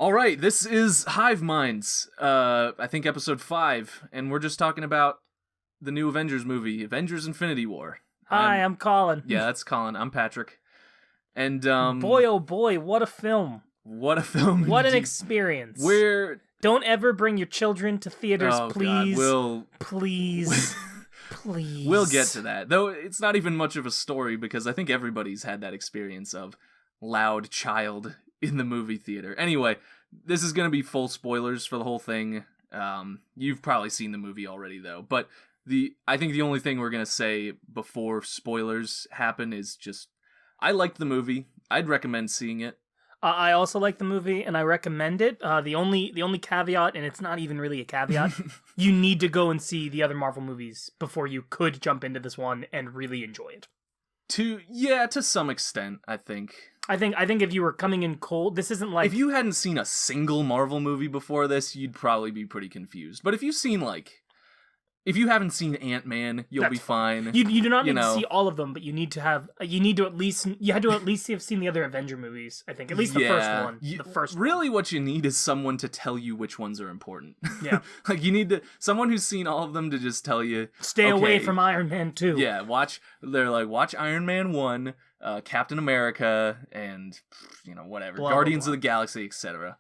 All right, this is Hyve Minds, I think episode 5, and we're just talking about the new Avengers movie, Avengers Infinity War. Hi, I'm Colin. Yeah, that's Colin. I'm Patrick. And, boy, oh boy, what a film. What a film. What an experience. Don't ever bring your children to theaters, please. God, please. Please. We'll get to that. Though it's not even much of a story, because I think everybody's had that experience of loud child in the movie theater. Anyway, this is going to be full spoilers for the whole thing. You've probably seen the movie already, though. But I think the only thing we're going to say before spoilers happen is just, I liked the movie. I'd recommend seeing it. I also like the movie, and I recommend it. The only caveat, and it's not even really a caveat, you need to go and see the other Marvel movies before you could jump into this one and really enjoy it. To some extent, I think. I think if you were coming in cold, this isn't like... If you hadn't seen a single Marvel movie before this, you'd probably be pretty confused. But if you've seen, if you haven't seen Ant-Man, you'll be fine. You do not need to see all of them, but you had to at least have seen the other Avenger movies, I think. At least the first one. The first really what you need is someone to tell you which ones are important. Yeah. You need someone who's seen all of them to just tell you, stay away from Iron Man 2. Yeah, watch Iron Man 1, Captain America, and, whatever. Blah, Guardians blah, blah. of the Galaxy, etc.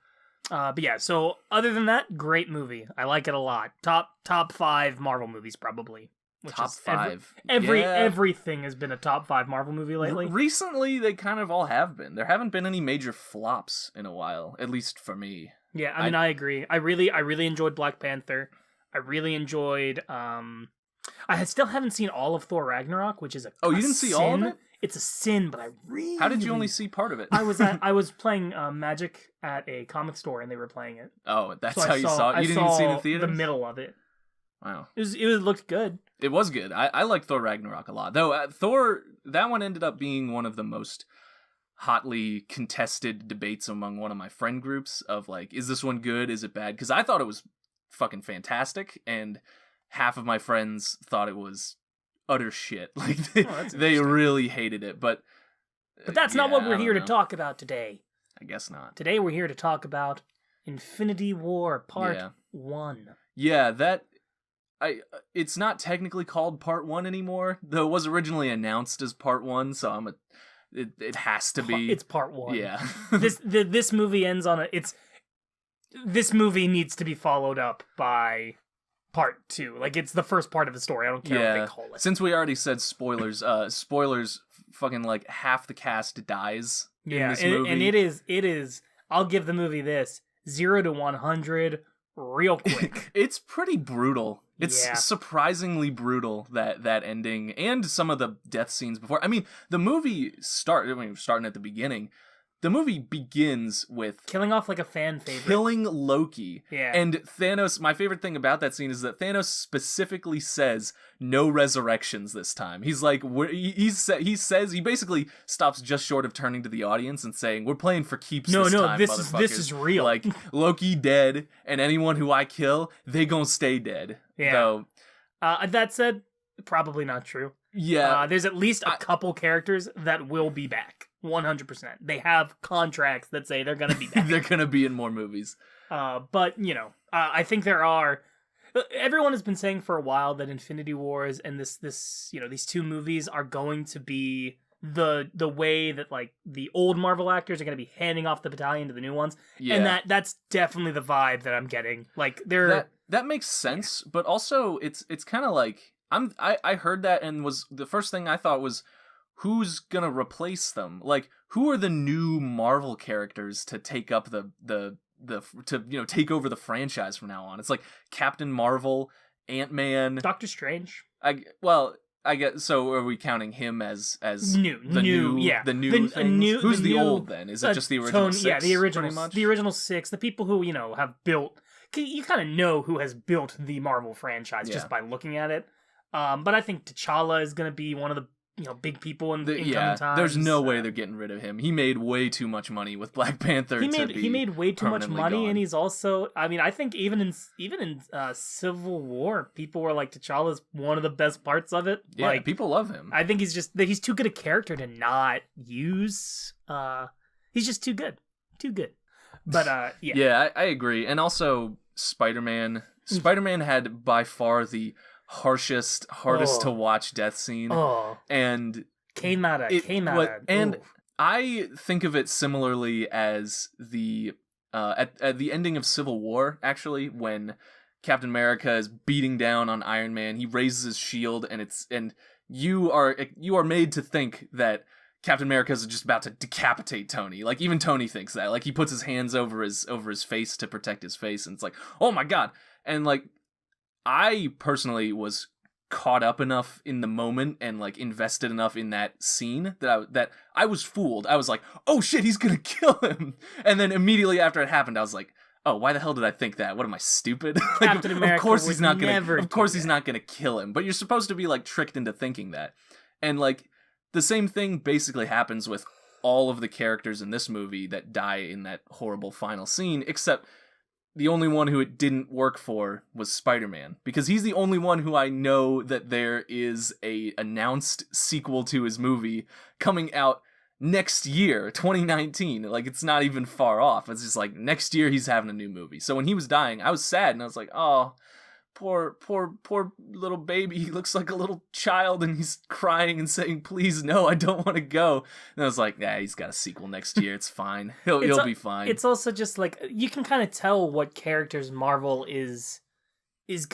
But yeah, so other than that, great movie. I like it a lot. Top 5 Marvel movies, probably. Top 5. Everything has been a top 5 Marvel movie lately. Recently, they kind of all have been. There haven't been any major flops in a while, at least for me. Yeah, I mean, I agree. I really enjoyed Black Panther. I really enjoyed. I still haven't seen all of Thor Ragnarok, which is you didn't see all of it? It's a sin, but I really... How did you only see part of it? I was playing Magic at a comic store, and they were playing it. Oh, that's how you saw it? You didn't even see the theater? The middle of it. Wow. It looked good. It was good. I liked Thor Ragnarok a lot. Though, Thor, that one ended up being one of the most hotly contested debates among one of my friend groups of, is this one good? Is it bad? Because I thought it was fucking fantastic, and half of my friends thought it was utter shit. They really hated it, but that's not what we're here to talk about today. I guess not. Today we're here to talk about Infinity War Part 1. Yeah, it's not technically called Part 1 anymore, though it was originally announced as Part 1, so it has to be. It's Part 1. Yeah. This movie ends on this movie needs to be followed up by Part 2. It's the first part of the story. I don't care what they call it. Since we already said spoilers, fucking half the cast dies in this movie. And it is, I'll give the movie this, 0 to 100 real quick. It's pretty brutal. It's surprisingly brutal, that ending, and some of the death scenes before. I mean, the movie starting at the beginning, the movie begins with... killing off a fan favorite. Killing Loki. Yeah. And Thanos, my favorite thing about that scene is that Thanos specifically says, no resurrections this time. He's he basically stops just short of turning to the audience and saying, we're playing for keeps this time, motherfuckers. This is real. Loki dead, and anyone who I kill, they gonna stay dead. Yeah. Though, that said, probably not true. Yeah. There's at least a couple characters that will be back. 100%. They have contracts that say they're going to be back. They're going to be in more movies. But, I think there are... Everyone has been saying for a while that Infinity Wars and these two movies are going to be the way that, the old Marvel actors are going to be handing off the baton to the new ones. Yeah. And that's definitely the vibe that I'm getting. That makes sense, but also it's kind of I heard that and the first thing I thought was, who's gonna replace them? Who are the new Marvel characters to take up take over the franchise from now on? It's Captain Marvel, Ant-Man, Doctor Strange. I guess so. Are we counting him as new? Who's the old then? Is it just the original 6? Yeah, the original 6. The people who have built. You kind of know who has built the Marvel franchise just by looking at it. But I think T'Challa is going to be one of the big people in coming times. There's no way they're getting rid of him. He made way too much money with Black Panther. He made way too much money, gone. And he's also. I mean, I think even in Civil War, people were like, T'Challa's one of the best parts of it. Yeah, people love him. I think he's too good a character to not use. He's just too good. But yeah. Yeah, I agree. And also Spider-Man had by far the hardest to watch death scene. And came out and I think of it similarly as the at the ending of Civil War, actually, when Captain America is beating down on Iron Man. He raises his shield, and you are made to think that Captain America is just about to decapitate Tony. Like, even Tony thinks that. Like, he puts his hands over his face to protect his face, and it's like, oh my god. And like, I personally was caught up enough in the moment and like invested enough in that scene that I was fooled. I was like, oh shit, he's gonna kill him. And then immediately after it happened, I was like, oh, why the hell did I think that? What am I, stupid? Captain America, of course he's not gonna kill him. But you're supposed to be like tricked into thinking that. And like, the same thing basically happens with all of the characters in this movie that die in that horrible final scene, except the only one who it didn't work for was Spider-Man, because he's the only one who I know that there is a announced sequel to his movie coming out next year, 2019. Like, it's not even far off. It's just like, next year he's having a new movie. So when he was dying, I was sad, and I was like, oh, poor little baby. He looks like a little child, and he's crying and saying, please, no, I don't want to go. And I was like, nah, he's got a sequel next year. It's fine. He'll be fine. It's also just like, you can kind of tell what characters Marvel is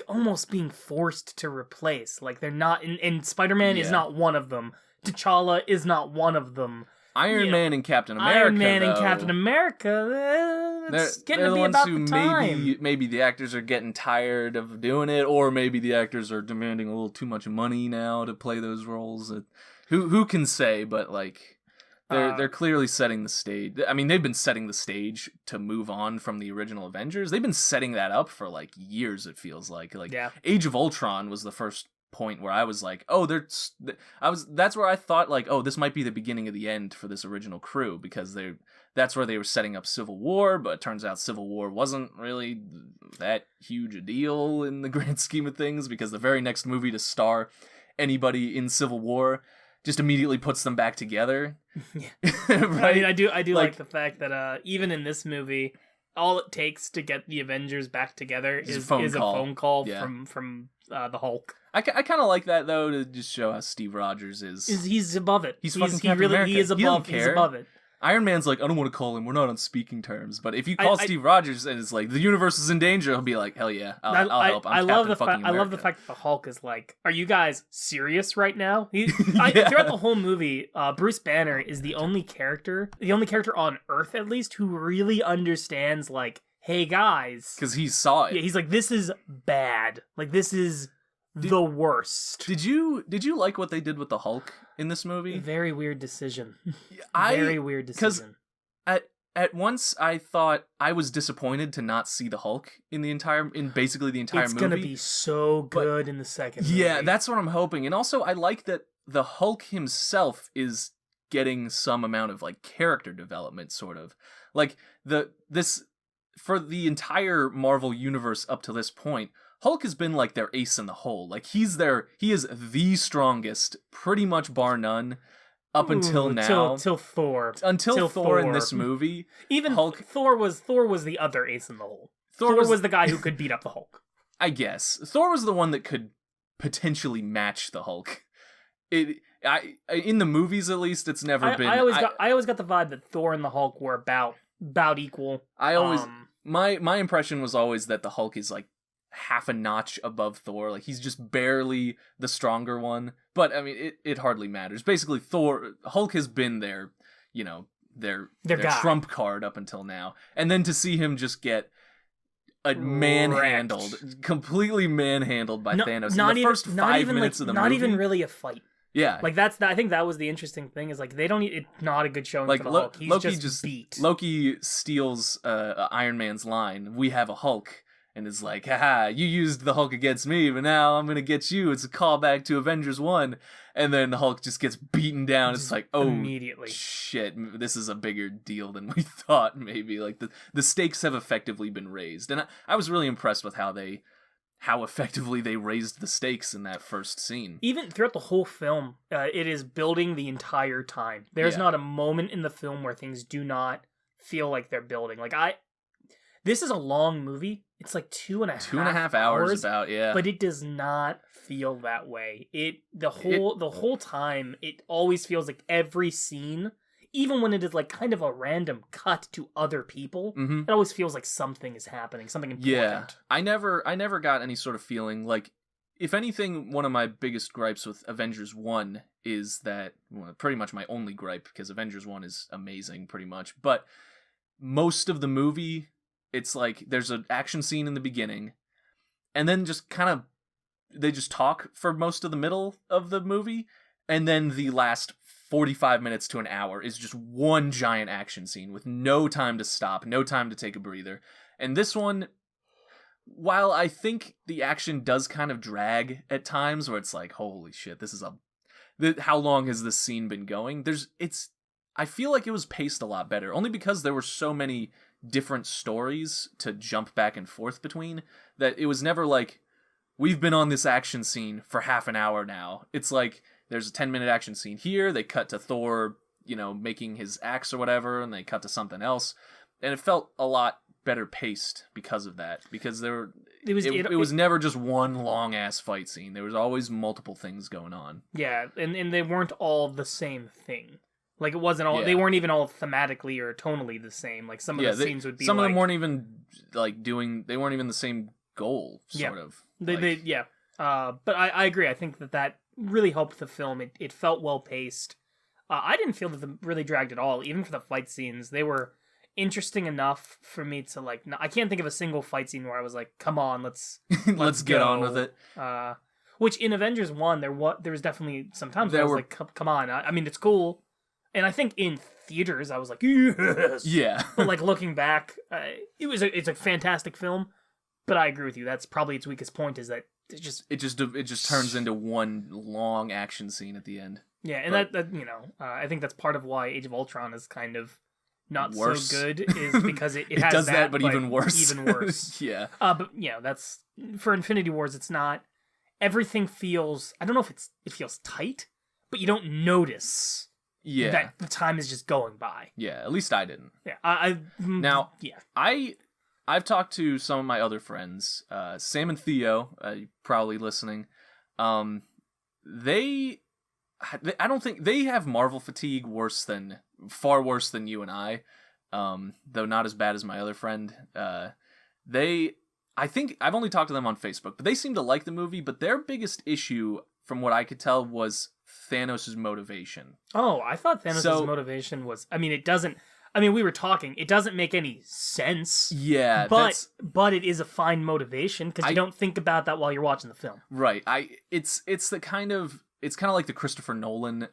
almost being forced to replace. Like, they're not, and Spider-Man is not one of them. T'Challa is not one of them. Iron Man and Captain America, and Captain America, it's getting to be about the time. Maybe the actors are getting tired of doing it, or maybe the actors are demanding a little too much money now to play those roles. Who can say? But like, they're clearly setting the stage. I mean, they've been setting the stage to move on from the original Avengers. They've been setting that up for like years. It feels like Age of Ultron was the first point where I was like, oh, that's where I thought like, oh, this might be the beginning of the end for this original crew, because that's where they were setting up Civil War, but it turns out Civil War wasn't really that huge a deal in the grand scheme of things, because the very next movie to star anybody in Civil War just immediately puts them back together. Right? I mean, I do like the fact that even in this movie, all it takes to get the Avengers back together is a phone call from the Hulk. I kind of like that, though, to just show how Steve Rogers is. He's above it. He is above it. Iron Man's like, I don't want to call him. We're not on speaking terms. But if you call Steve Rogers and it's like, the universe is in danger, he'll be like, hell yeah, I'll help. I love the fact that the Hulk is like, are you guys serious right now? Throughout the whole movie, Bruce Banner is the only character on Earth, at least, who really understands, like, hey guys. Because he saw it. Yeah, he's like, this is bad. Like, this is the worst. Did you like what they did with the Hulk in this movie? Very weird decision. Very weird decision. At once I thought I was disappointed to not see the Hulk in basically the entire movie. It's gonna be so good in the second movie. Yeah, that's what I'm hoping. And also I like that the Hulk himself is getting some amount of like character development, sort of. Like for the entire Marvel universe up to this point, Hulk has been like their ace in the hole. Like, he is the strongest, pretty much bar none, up until now. Till Thor. Until Thor in this movie. Even Hulk. Thor was the other ace in the hole. Thor was the guy who could beat up the Hulk. I guess. Thor was the one that could potentially match the Hulk. In the movies, at least, it's never been. I always got the vibe that Thor and the Hulk were about equal. My impression was always that the Hulk is like half a notch above Thor. Like, he's just barely the stronger one. But I mean, it hardly matters. Basically, Hulk has been their trump card up until now. And then to see him just get completely manhandled by Thanos in the first 5 minutes of the movie. Not even really a fight. Yeah. Like, I think that was the interesting thing, is like, they don't it's not a good showing for the Hulk. He's Loki just beat. Loki steals Iron Man's line, "We have a Hulk," and is like, haha, you used the Hulk against me, but now I'm gonna get you. It's a callback to Avengers 1. And then the Hulk just gets beaten down. It's like, oh, immediately. Shit, this is a bigger deal than we thought, maybe. Like, the stakes have effectively been raised. And I was really impressed with how effectively they raised the stakes in that first scene. Even throughout the whole film, it is building the entire time. There's not a moment in the film where things do not feel like they're building. Like this is a long movie. It's like 2.5 hours about, yeah. But it does not feel that way. The whole time, it always feels like every scene, even when it is like kind of a random cut to other people, it always feels like something is happening, something important. Yeah, I never got any sort of feeling like, if anything, one of my biggest gripes with Avengers 1 is that, well, pretty much my only gripe, because Avengers 1 is amazing pretty much, but most of the movie, it's like there's an action scene in the beginning, and then just kind of they just talk for most of the middle of the movie, and then the last 45 minutes to an hour is just one giant action scene with no time to stop, no time to take a breather. And this one, while I think the action does kind of drag at times, where it's like, holy shit, this is how long has this scene been going? I feel like it was paced a lot better, only because there were so many different stories to jump back and forth between, that it was never like, we've been on this action scene for half an hour now. It's like, there's a 10-minute action scene here, they cut to Thor, making his axe or whatever, and they cut to something else, and it felt a lot better paced because of that, because it was never just one long ass fight scene. There was always multiple things going on. Yeah, and they weren't all the same thing. Like, it wasn't all, they weren't even all thematically or tonally the same. Like, some of the scenes would be some of them weren't even like they weren't even the same goal, sort of. But I agree. I think that really helped the film. It felt well paced. I didn't feel that it really dragged at all. Even for the fight scenes, they were interesting enough for me to like. I can't think of a single fight scene where I was like, "Come on, let's get on with it." Which in Avengers 1, there was definitely sometimes where I was like, "Come on!" I mean, it's cool, and I think in theaters I was like, "Yes!" Yeah. But like looking back, it's a fantastic film. But I agree with you. That's probably its weakest point, is that it just turns into one long action scene at the end. Yeah, and I think that's part of why Age of Ultron is kind of not worse. So good, is because it has does that, but even worse. Even worse. Yeah. But that's for Infinity Wars. It's not, everything feels, I don't know if it feels tight, but you don't notice. Yeah. That the time is just going by. Yeah, at least I didn't. Yeah. I've talked to some of my other friends, Sam and Theo, probably listening. I don't think they have Marvel fatigue far worse than you and I, though not as bad as my other friend. I think I've only talked to them on Facebook, but they seem to like the movie. But their biggest issue, from what I could tell, was Thanos' motivation. Oh, I thought Thanos' motivation was, we were talking, it doesn't make any sense. Yeah. But it is a fine motivation, because you don't think about that while you're watching the film. Right. It's kind of like the Christopher Nolan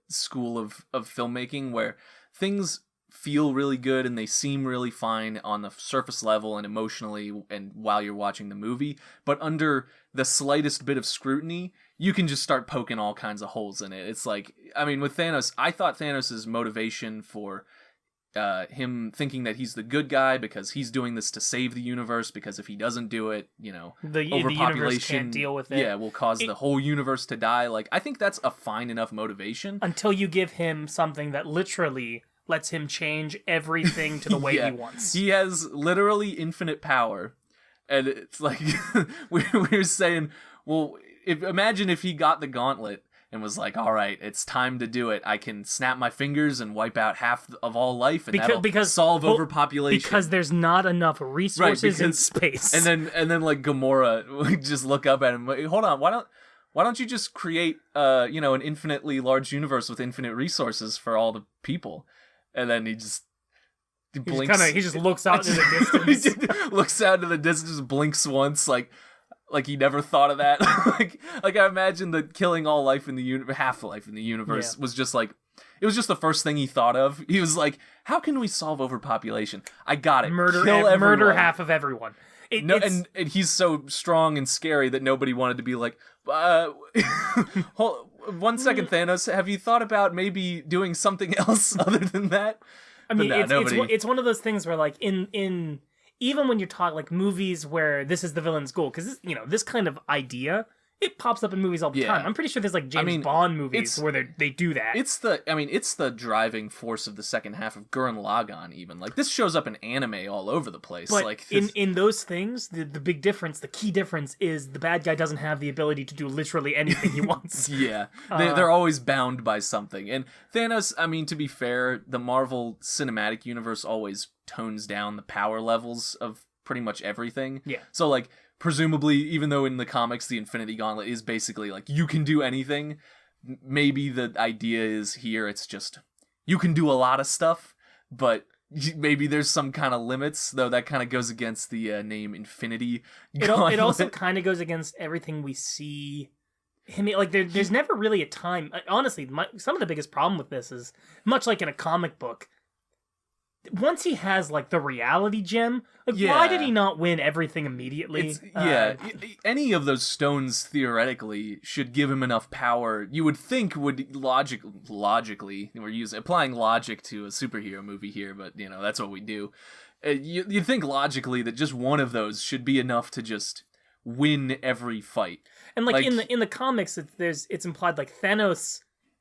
school of filmmaking, where things feel really good and they seem really fine on the surface level and emotionally and while you're watching the movie, but under the slightest bit of scrutiny, you can just start poking all kinds of holes in it. It's like, with Thanos, I thought Thanos' motivation for him thinking that he's the good guy because he's doing this to save the universe, because if he doesn't do it, the overpopulation universe can't deal with it. Yeah, will cause the whole universe to die. Like, I think that's a fine enough motivation. Until you give him something that literally lets him change everything to the way he wants. He has literally infinite power. And it's like, we were saying, well, imagine if he got the gauntlet and was like, all right, it's time to do it. I can snap my fingers and wipe out half of all life, and that'll solve overpopulation. Because there's not enough resources in space. And then like Gamora would just look up at him, like, hold on, why don't you just create an infinitely large universe with infinite resources for all the people? And then he blinks. He just looks out into the distance. Looks out into the distance, blinks once, like he never thought of that. like I imagine that killing all life in the universe, half life in the universe, was just like, it was just the first thing he thought of. He was like, how can we solve overpopulation? I got it. Murder half of everyone. And he's so strong and scary that nobody wanted to be like, hold 1 second, Thanos, have you thought about maybe doing something else other than that? It's one of those things where, like, in even when you're talking like movies where this is the villain's goal, because this kind of idea It pops up in movies all the time. I'm pretty sure there's like James Bond movies where they do that. It's the driving force of the second half of Gurren Lagann even. Like this shows up in anime all over the place. But like in those things, the big difference, the key difference is the bad guy doesn't have the ability to do literally anything he wants. Yeah. They're always bound by something. And Thanos, I mean, to be fair, the Marvel Cinematic Universe always tones down the power levels of pretty much everything. Yeah. So like presumably, even though in the comics the Infinity Gauntlet is basically like you can do anything, maybe the idea is here it's just you can do a lot of stuff, but maybe there's some kind of limits, though that kind of goes against the name Infinity Gauntlet. It also kind of goes against everything we see. I mean, like there's never really a time. Honestly, some of the biggest problem with this is much like in a comic book. Once he has like the reality gem, like why did he not win everything immediately? Any of those stones theoretically should give him enough power. You would think would logically we're applying logic to a superhero movie here, but you know that's what we do. You'd think logically that just one of those should be enough to just win every fight. And like in the comics, it's implied like Thanos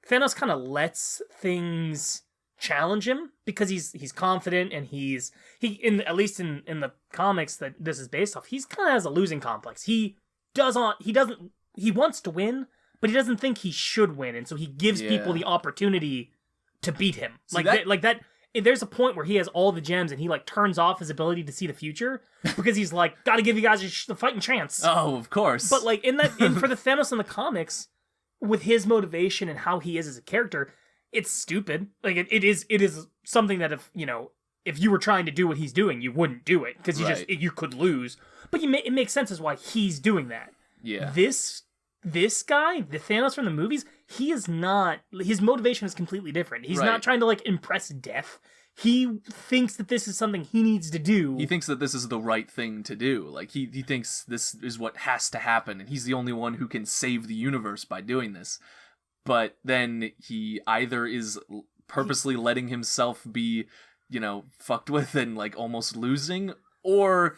kind of lets things challenge him because he's confident and at least in the comics that this is based off, he's kind of has a losing complex. He wants to win, but he doesn't think he should win, and so he gives people the opportunity to beat him. There's a point where he has all the gems and he like turns off his ability to see the future because he's like, gotta give you guys a fighting chance. Oh, of course. But like for the Thanos in the comics, with his motivation and how he is as a character, it's stupid. Like it is something that if you were trying to do what he's doing, you wouldn't do it because you could lose. But it makes sense as why he's doing that. Yeah. This guy, the Thanos from the movies, he is not. His motivation is completely different. He's not trying to like impress death. He thinks that this is something he needs to do. He thinks that this is the right thing to do. Like he thinks this is what has to happen, and he's the only one who can save the universe by doing this. But then he either is purposely letting himself be, fucked with and like almost losing, or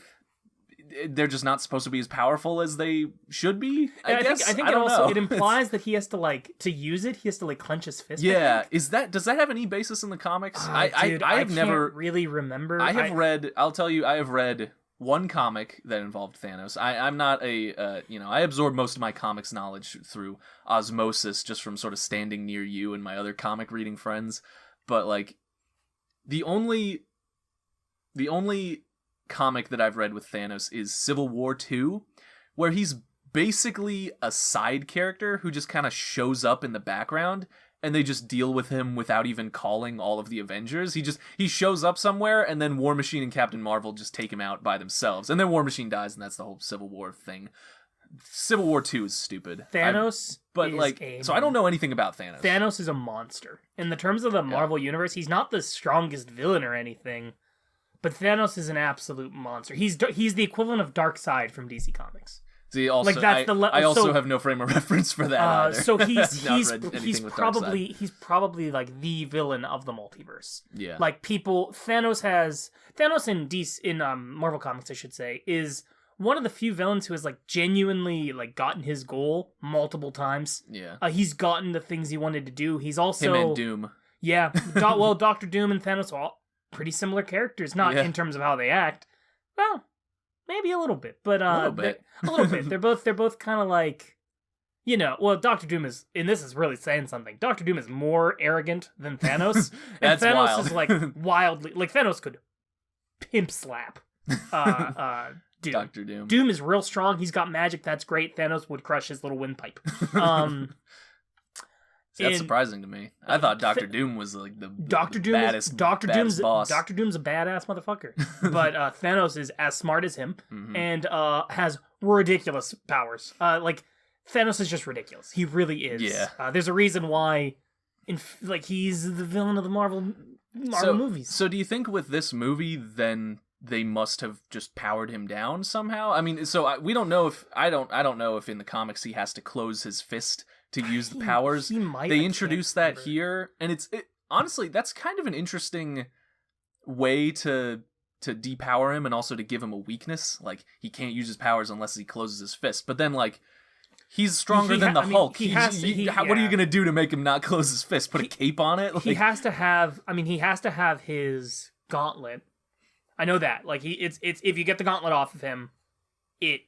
they're just not supposed to be as powerful as they should be. I guess. I think it implies that he has to use it. He has to like clench his fist. Yeah, does that have any basis in the comics? I have never really remember. I have read. I'll tell you, I have read one comic that involved Thanos. I'm not I absorb most of my comics knowledge through osmosis, just from sort of standing near you and my other comic reading friends. But like, the only comic that I've read with Thanos is Civil War 2, where he's basically a side character who just kind of shows up in the background, and they just deal with him without even calling all of the Avengers. He shows up somewhere, and then War Machine and Captain Marvel just take him out by themselves. And then War Machine dies, and that's the whole Civil War thing. Civil War 2 is stupid. Thanos so I don't know anything about Thanos. Thanos is a monster. In the terms of the Marvel Universe, he's not the strongest villain or anything, but Thanos is an absolute monster. He's the equivalent of Darkseid from DC Comics. See, also, like I also have no frame of reference for that either. So he's probably like the villain of the multiverse. Yeah. Like Thanos in DC in Marvel Comics, I should say, is one of the few villains who has like genuinely like gotten his goal multiple times. Yeah. He's gotten the things he wanted to do. He's also him and Doom. Yeah. Dr. Doom and Thanos are all pretty similar characters, not in terms of how they act. Well, maybe a little bit, but a little bit. They're both kind of like, Dr. Doom is, and this is really saying something. Dr. Doom is more arrogant than Thanos, and Thanos wild. is like wildly, like Thanos could pimp slap Doom. Dr. Doom. Doom is real strong. He's got magic. That's great. Thanos would crush his little windpipe. That's surprising to me. I thought Dr. Doom was like the baddest boss. Dr. Doom's a badass motherfucker. But Thanos is as smart as him and has ridiculous powers. Like Thanos is just ridiculous. He really is. Yeah. There's a reason why he's the villain of the Marvel movies. So do you think with this movie then they must have just powered him down somehow? I mean, we don't know if I don't know if in the comics he has to close his fist to use the powers. They introduce that here, and honestly, that's kind of an interesting way to depower him and also to give him a weakness. Like, he can't use his powers unless he closes his fist. But then, like, He's stronger than the Hulk. What are you gonna do to make him not close his fist? Put a cape on it? He has to have. I mean, he has to have his gauntlet. I know that. Like it's if you get the gauntlet off of him, he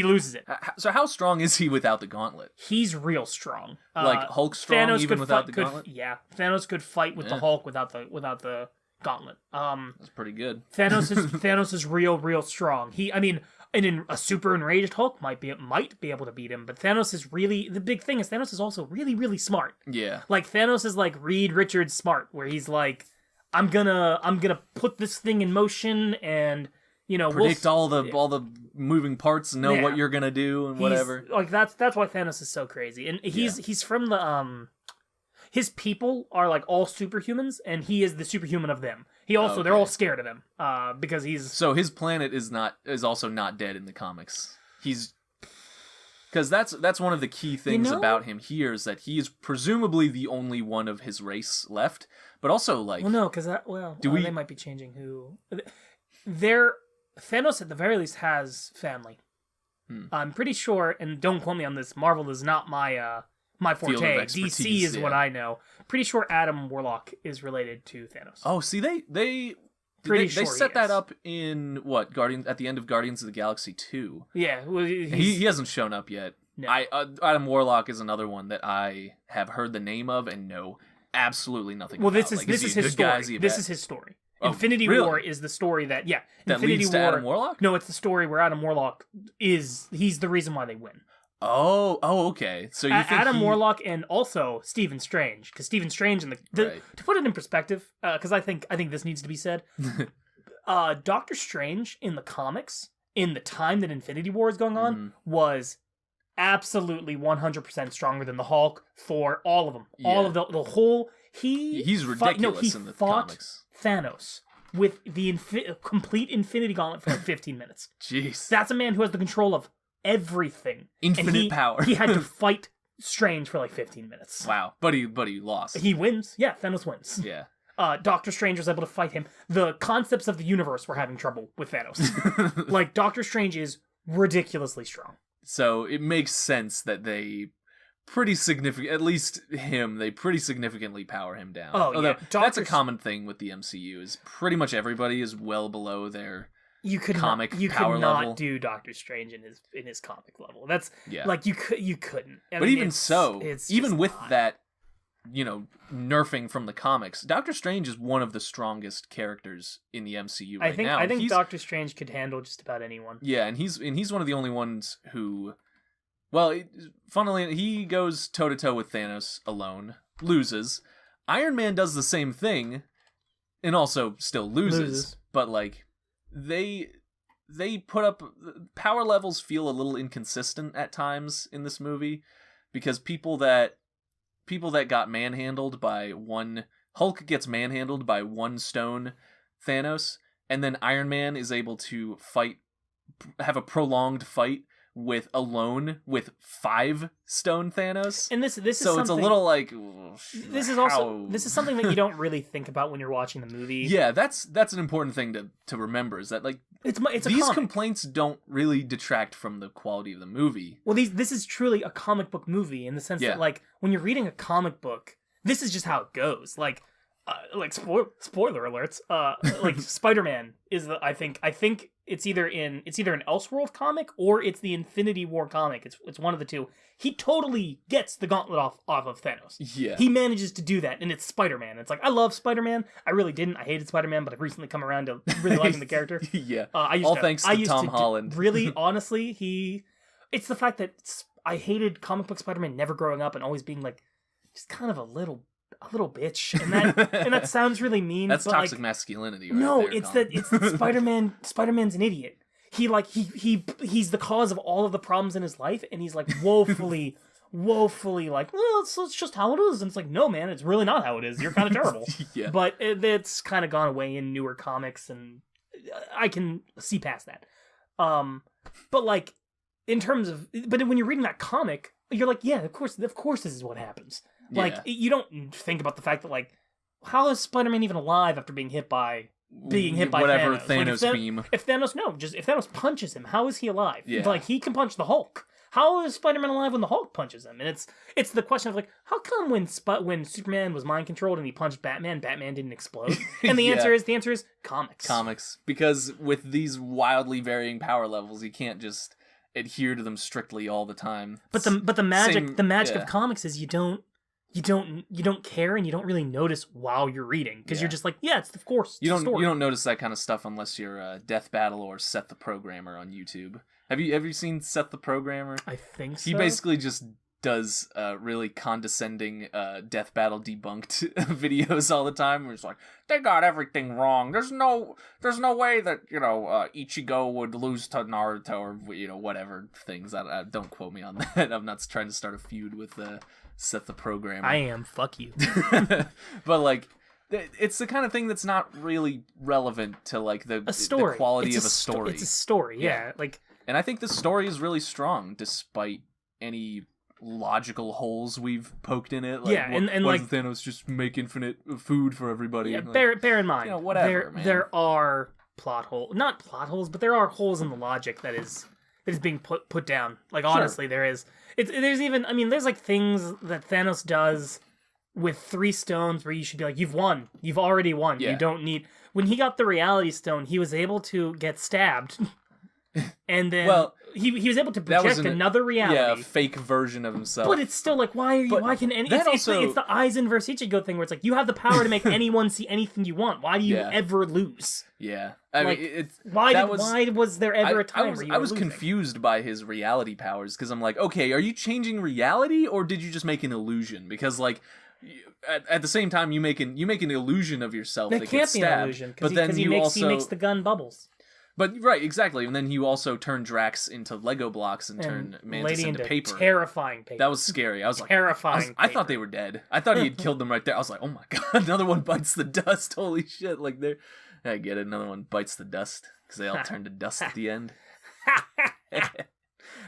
loses it. So how strong is he without the gauntlet? He's real strong. Like Hulk strong Thanos even without the gauntlet? Yeah, Thanos could fight with the Hulk without the gauntlet. That's pretty good. Thanos is real strong. In a super enraged Hulk might be able to beat him, but Thanos is really the big thing. Is Thanos is also really smart. Yeah, like Thanos is like Reed Richards smart, where he's like, I'm gonna put this thing in motion and predict all the moving parts and know what you're gonna do and whatever. Like that's why Thanos is so crazy, and he's from the his people are like all superhumans, and he is the superhuman of them. They're all scared of him because he's... So his planet is also not dead in the comics. Because that's one of the key things about him here is that he is presumably the only one of his race left, but also like... Well, no, because they might be changing who... Thanos at the very least has family. I'm pretty sure, and don't quote me on this, Marvel is not my forte. DC is what I know. Pretty sure Adam Warlock is related to Thanos. Oh, see, they set that up in what at the end of Guardians of the Galaxy 2. Yeah, well, he hasn't shown up yet. No. Adam Warlock is another one that I have heard the name of and know absolutely nothing. Well, about. This is his story. This is his story. Infinity War is the story that Infinity leads to Adam Warlock? No, it's the story where Adam Warlock he's the reason why they win. Oh, okay. So you think Adam Warlock and also Stephen Strange, because Stephen Strange to put it in perspective, because I think this needs to be said. Doctor Strange in the comics, in the time that Infinity War is going on, was absolutely 100% stronger than the Hulk, Thor, all of them, all of the whole. He's ridiculous in the comics. Thanos with the complete Infinity Gauntlet for like 15 minutes. Jeez, that's a man who has the control of everything, infinite power. He had to fight Strange for like 15 minutes. Wow, but he lost. He wins. Yeah, Thanos wins. Yeah. Doctor Strange was able to fight him. The concepts of the universe were having trouble with Thanos. Like Doctor Strange is ridiculously strong. So it makes sense that they pretty significant, at least him, they pretty significantly power him down. Although, that's a common thing with the MCU is pretty much everybody is well below their comic power level. You could not do Doctor Strange in his comic level. That's like you couldn't. But even so, even with that, nerfing from the comics, Doctor Strange is one of the strongest characters in the MCU now. I think Doctor Strange could handle just about anyone. Yeah, and he's one of the only ones who, well, funnily, he goes toe-to-toe with Thanos alone, loses. Iron Man does the same thing, and also still loses. But, like, they put up... Power levels feel a little inconsistent at times in this movie, because people that got manhandled by one... Hulk gets manhandled by one stone Thanos, and then Iron Man is able to have a prolonged fight with 5 stone Thanos. And this is so it's a little like this is something that you don't really think about when you're watching the movie. Yeah, that's an important thing to remember, is that like it's these complaints don't really detract from the quality of the movie. Well, this is truly a comic book movie in the sense that like when you're reading a comic book, this is just how it goes. Like spoiler alerts. Like Spider-Man is I think it's either an Elseworld comic or it's the Infinity War comic. It's one of the two. He totally gets the gauntlet off of Thanos. Yeah. He manages to do that, and it's Spider-Man. It's like, I love Spider-Man. I really didn't. I hated Spider-Man, but I've recently come around to really liking the character. Yeah. Thanks to Tom Holland. Really, honestly, it's the fact that I hated comic book Spider-Man never growing up and always being like, just kind of a little bitch, and that sounds really mean. That's but toxic like, masculinity. Right no, there, it's that Spider-Man's an idiot. He's the cause of all of the problems in his life, and he's like woefully like, well, it's just how it is. And it's like, no, man, it's really not how it is. You're kind of terrible. Yeah. But it's kind of gone away in newer comics, and I can see past that. But like in terms of, but when you're reading that comic, you're like, yeah, of course, this is what happens. Like, you don't think about the fact that, like, how is Spider-Man even alive after being hit by whatever Thanos? Thanos beam. If Thanos punches him, how is he alive? Yeah. Like, he can punch the Hulk. how is Spider-Man alive when the Hulk punches him? And it's the question of like, how come when Superman was mind controlled and he punched Batman didn't explode? And the answer is comics. Because with these wildly varying power levels, you can't just adhere to them strictly all the time. But the magic of comics is you don't care and you don't really notice while you're reading because you're just like, it's of course. You don't notice that kind of stuff unless you're Death Battle or Seth the Programmer on YouTube. Have you seen Seth the Programmer? I think so. He basically just does really condescending Death Battle debunked videos all the time. Where it's like, they got everything wrong. There's no way that Ichigo would lose to Naruto or whatever things. I don't quote me on that. I'm not trying to start a feud with Seth the Programmer. I am. Fuck you. But like, it's the kind of thing that's not really relevant to like the quality of a story. It's a story, yeah. Like, and I think the story is really strong despite any logical holes we've poked in it. Like, and what like Thanos just make infinite food for everybody. Yeah, like, bear in mind, whatever. There are not plot holes, but there are holes in the logic that is being put down. Like, honestly, there is. There's even, there's like things that Thanos does with 3 stones where you should be like, you've won. You've already won. Yeah. You don't need. When he got the Reality Stone, he was able to get stabbed. And then he was able to project another reality. Yeah, a fake version of himself. But it's still like, why can any... It's the Aizen versus Ichigo thing where it's like, you have the power to make anyone see anything you want. Why do you ever lose? Yeah. Why was there ever a time where you were I was confused by his reality powers, because I'm like, okay, are you changing reality, or did you just make an illusion? Because, like... At the same time, you make an illusion of yourself that can't be an illusion, because he makes the gun bubbles. But right, exactly, and then you also turn Drax into Lego blocks and turn Mantis into paper. Terrifying paper. That was scary. I was like, terrifying. I thought they were dead. I thought he had killed them right there. I was like, oh my god, another one bites the dust. Holy shit! Like I get it. Another one bites the dust because they all turn to dust at the end. But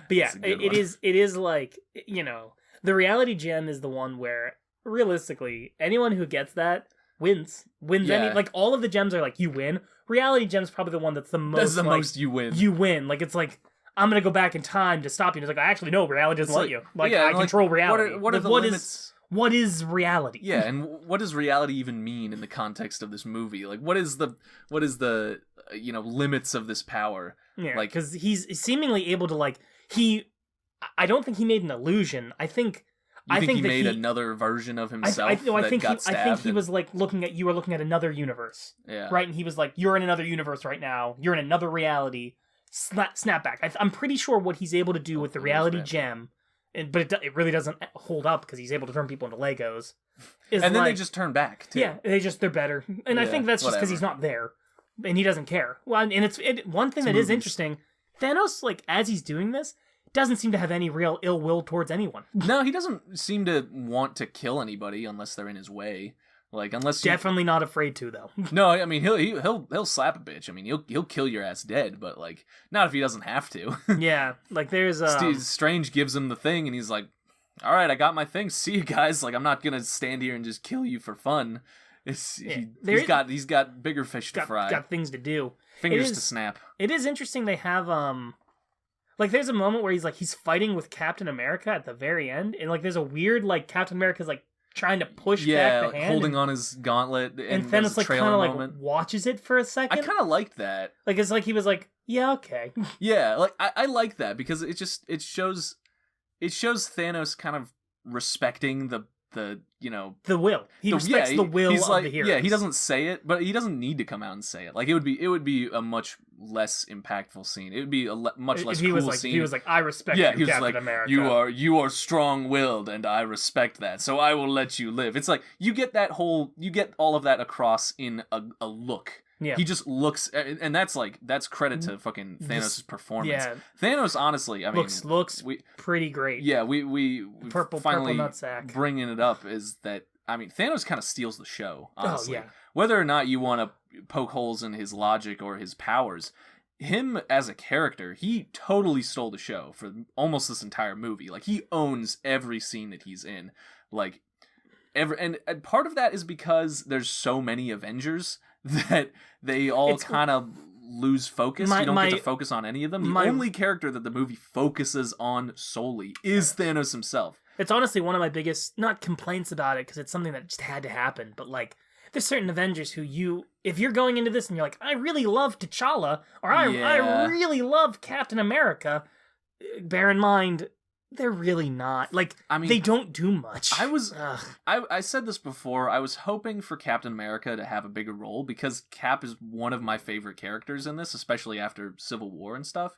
yeah, it is like, the reality gem is the one where realistically anyone who gets that wins. Any, like, all of the gems are like, you win. Reality gem's probably the one that's the most. That's the most you win. You win. Like, it's like, I'm gonna go back in time to stop you. And it's like, I actually know reality doesn't let you. Like, I control reality. What are the limits? What is reality? Yeah, and what does reality even mean in the context of this movie? Like, what is the limits of this power? Yeah, like, because he's seemingly able to, like, I don't think he made an illusion. I think he made another version of himself. I think he was like you were looking at another universe. Yeah. Right, and he was like, "You're in another universe right now. You're in another reality. Snap back." I'm pretty sure what he's able to do with the reality gem, but it really doesn't hold up because he's able to turn people into Legos. And then they just turn back too. Yeah, they're better, and I think that's just because he's not there, and he doesn't care. Well, and one thing that is interesting, Thanos, like, as he's doing this, doesn't seem to have any real ill will towards anyone. No, he doesn't seem to want to kill anybody unless they're in his way. Like, definitely not afraid to, though. No, I mean, he'll slap a bitch. I mean, he'll kill your ass dead, but like, not if he doesn't have to. Yeah, like there's Strange gives him the thing, and he's like, "All right, I got my thing. See you guys. Like, I'm not gonna stand here and just kill you for fun. He's got bigger fish to fry. Got things to do. Fingers to snap." It is interesting. They have like, there's a moment where he's fighting with Captain America at the very end, and like there's a weird, like, Captain America's like trying to push back the hand, holding on his gauntlet, and Thanos like kind of like watches it for a second. I kind of liked that. Like, it's like he was like, yeah, okay. Yeah, like I like that because it shows Thanos kind of respecting the will. He respects the will of the heroes. Yeah, he doesn't say it, but he doesn't need to come out and say it. Like, it would be a much less impactful scene. It would be a much less cool scene. He was like, I respect you, Captain America. You are strong-willed, and I respect that. So I will let you live. It's like you get all of that across in a look. Yeah. He just looks, and that's credit to fucking Thanos' performance. Yeah. Thanos, honestly, I mean, looks pretty great. Yeah, we purple nutsack. Bringing it up is that, I mean, Thanos kind of steals the show, honestly. Oh, yeah. Whether or not you want to poke holes in his logic or his powers, him as a character, he totally stole the show for almost this entire movie. Like, he owns every scene that he's in. Like, and part of that is because there's so many Avengers that they all kind of lose focus. You don't get to focus on any of them. The only character that the movie focuses on solely is Thanos himself. It's honestly one of my biggest, not complaints about it, because it's something that just had to happen, but like, there's certain Avengers who if you're going into this and you're like, I really love T'Challa, or I really love Captain America, bear in mind, they're really not. Like, I mean, they don't do much. I said this before, I was hoping for Captain America to have a bigger role, because Cap is one of my favorite characters in this, especially after Civil War and stuff.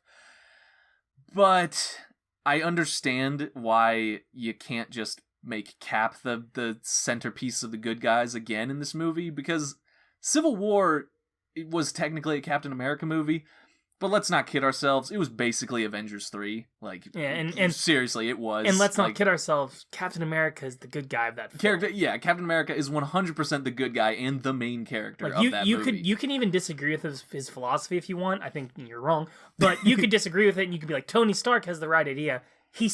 But I understand why you can't just make Cap the centerpiece of the good guys again in this movie, because Civil War, it was technically a Captain America movie, but let's not kid ourselves, it was basically Avengers 3. Like, yeah, and seriously, it was. And let's not kid ourselves, Captain America is the good guy of that film. Character, yeah, Captain America is 100% the good guy and the main character of that movie. You can even disagree with his philosophy if you want. I think you're wrong. But you could disagree with it, and you could be like, Tony Stark has the right idea. Tony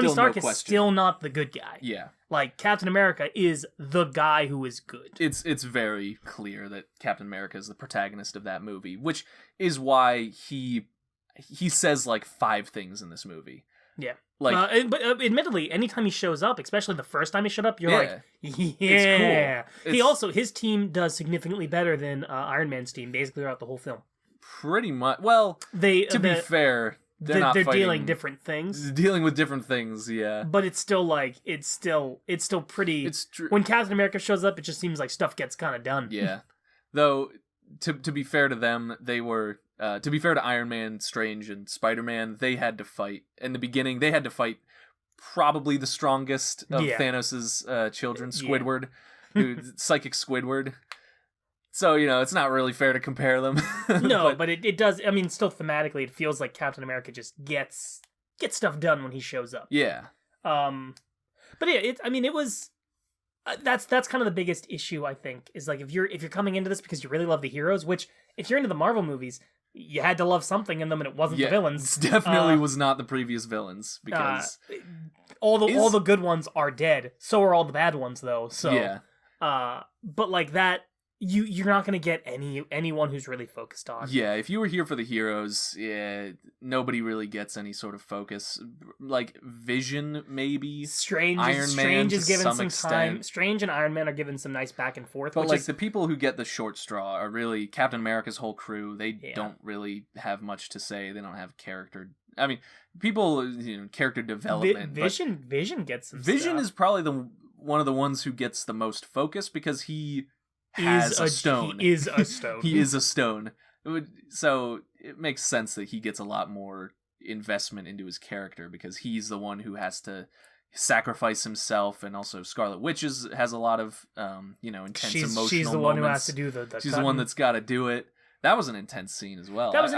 Stark is still not the good guy. Yeah. Like, Captain America is the guy who is good. It's very clear that Captain America is the protagonist of that movie, which is why he says like 5 things in this movie. Yeah. Like, but admittedly, anytime he shows up, especially the first time he showed up, you're like, yeah. It's cool. His team does significantly better than Iron Man's team basically throughout the whole film. Pretty much. Well, to be fair, they're dealing different things. Dealing with different things, yeah. But it's still like it's still pretty. It's true. When Captain America shows up, it just seems like stuff gets kind of done. Yeah. Though to be fair to them, they were to be fair to Iron Man, Strange, and Spider-Man, they had to fight in the beginning. They had to fight probably the strongest of Thanos's children, Squidward, Psychic Squidward. So, it's not really fair to compare them. No, but it does. I mean, still thematically, it feels like Captain America just gets stuff done when he shows up. Yeah. But yeah, it was. That's kind of the biggest issue, I think, is like if you're coming into this because you really love the heroes, which if you're into the Marvel movies, you had to love something in them, and it wasn't the villains. It definitely was not the previous villains, because all the good ones are dead. So are all the bad ones, though. So yeah. But like that. You're not going to get anyone who's really focused on. Yeah, if you were here for the heroes, nobody really gets any sort of focus. Like Vision, maybe. Strange is given some time. Strange and Iron Man are given some nice back and forth. But the people who get the short straw are really Captain America's whole crew. They don't really have much to say. They don't have character. I mean, people, character development. Vision gets some Vision stuff. is probably one of the ones who gets the most focus, because he has a stone. He is a stone. He is a stone. So it makes sense that he gets a lot more investment into his character, because he's the one who has to sacrifice himself, and also Scarlet Witch has a lot of intense emotional moments. She's the one who has to do the She's the one that's got to do it. That was an intense scene as well. That was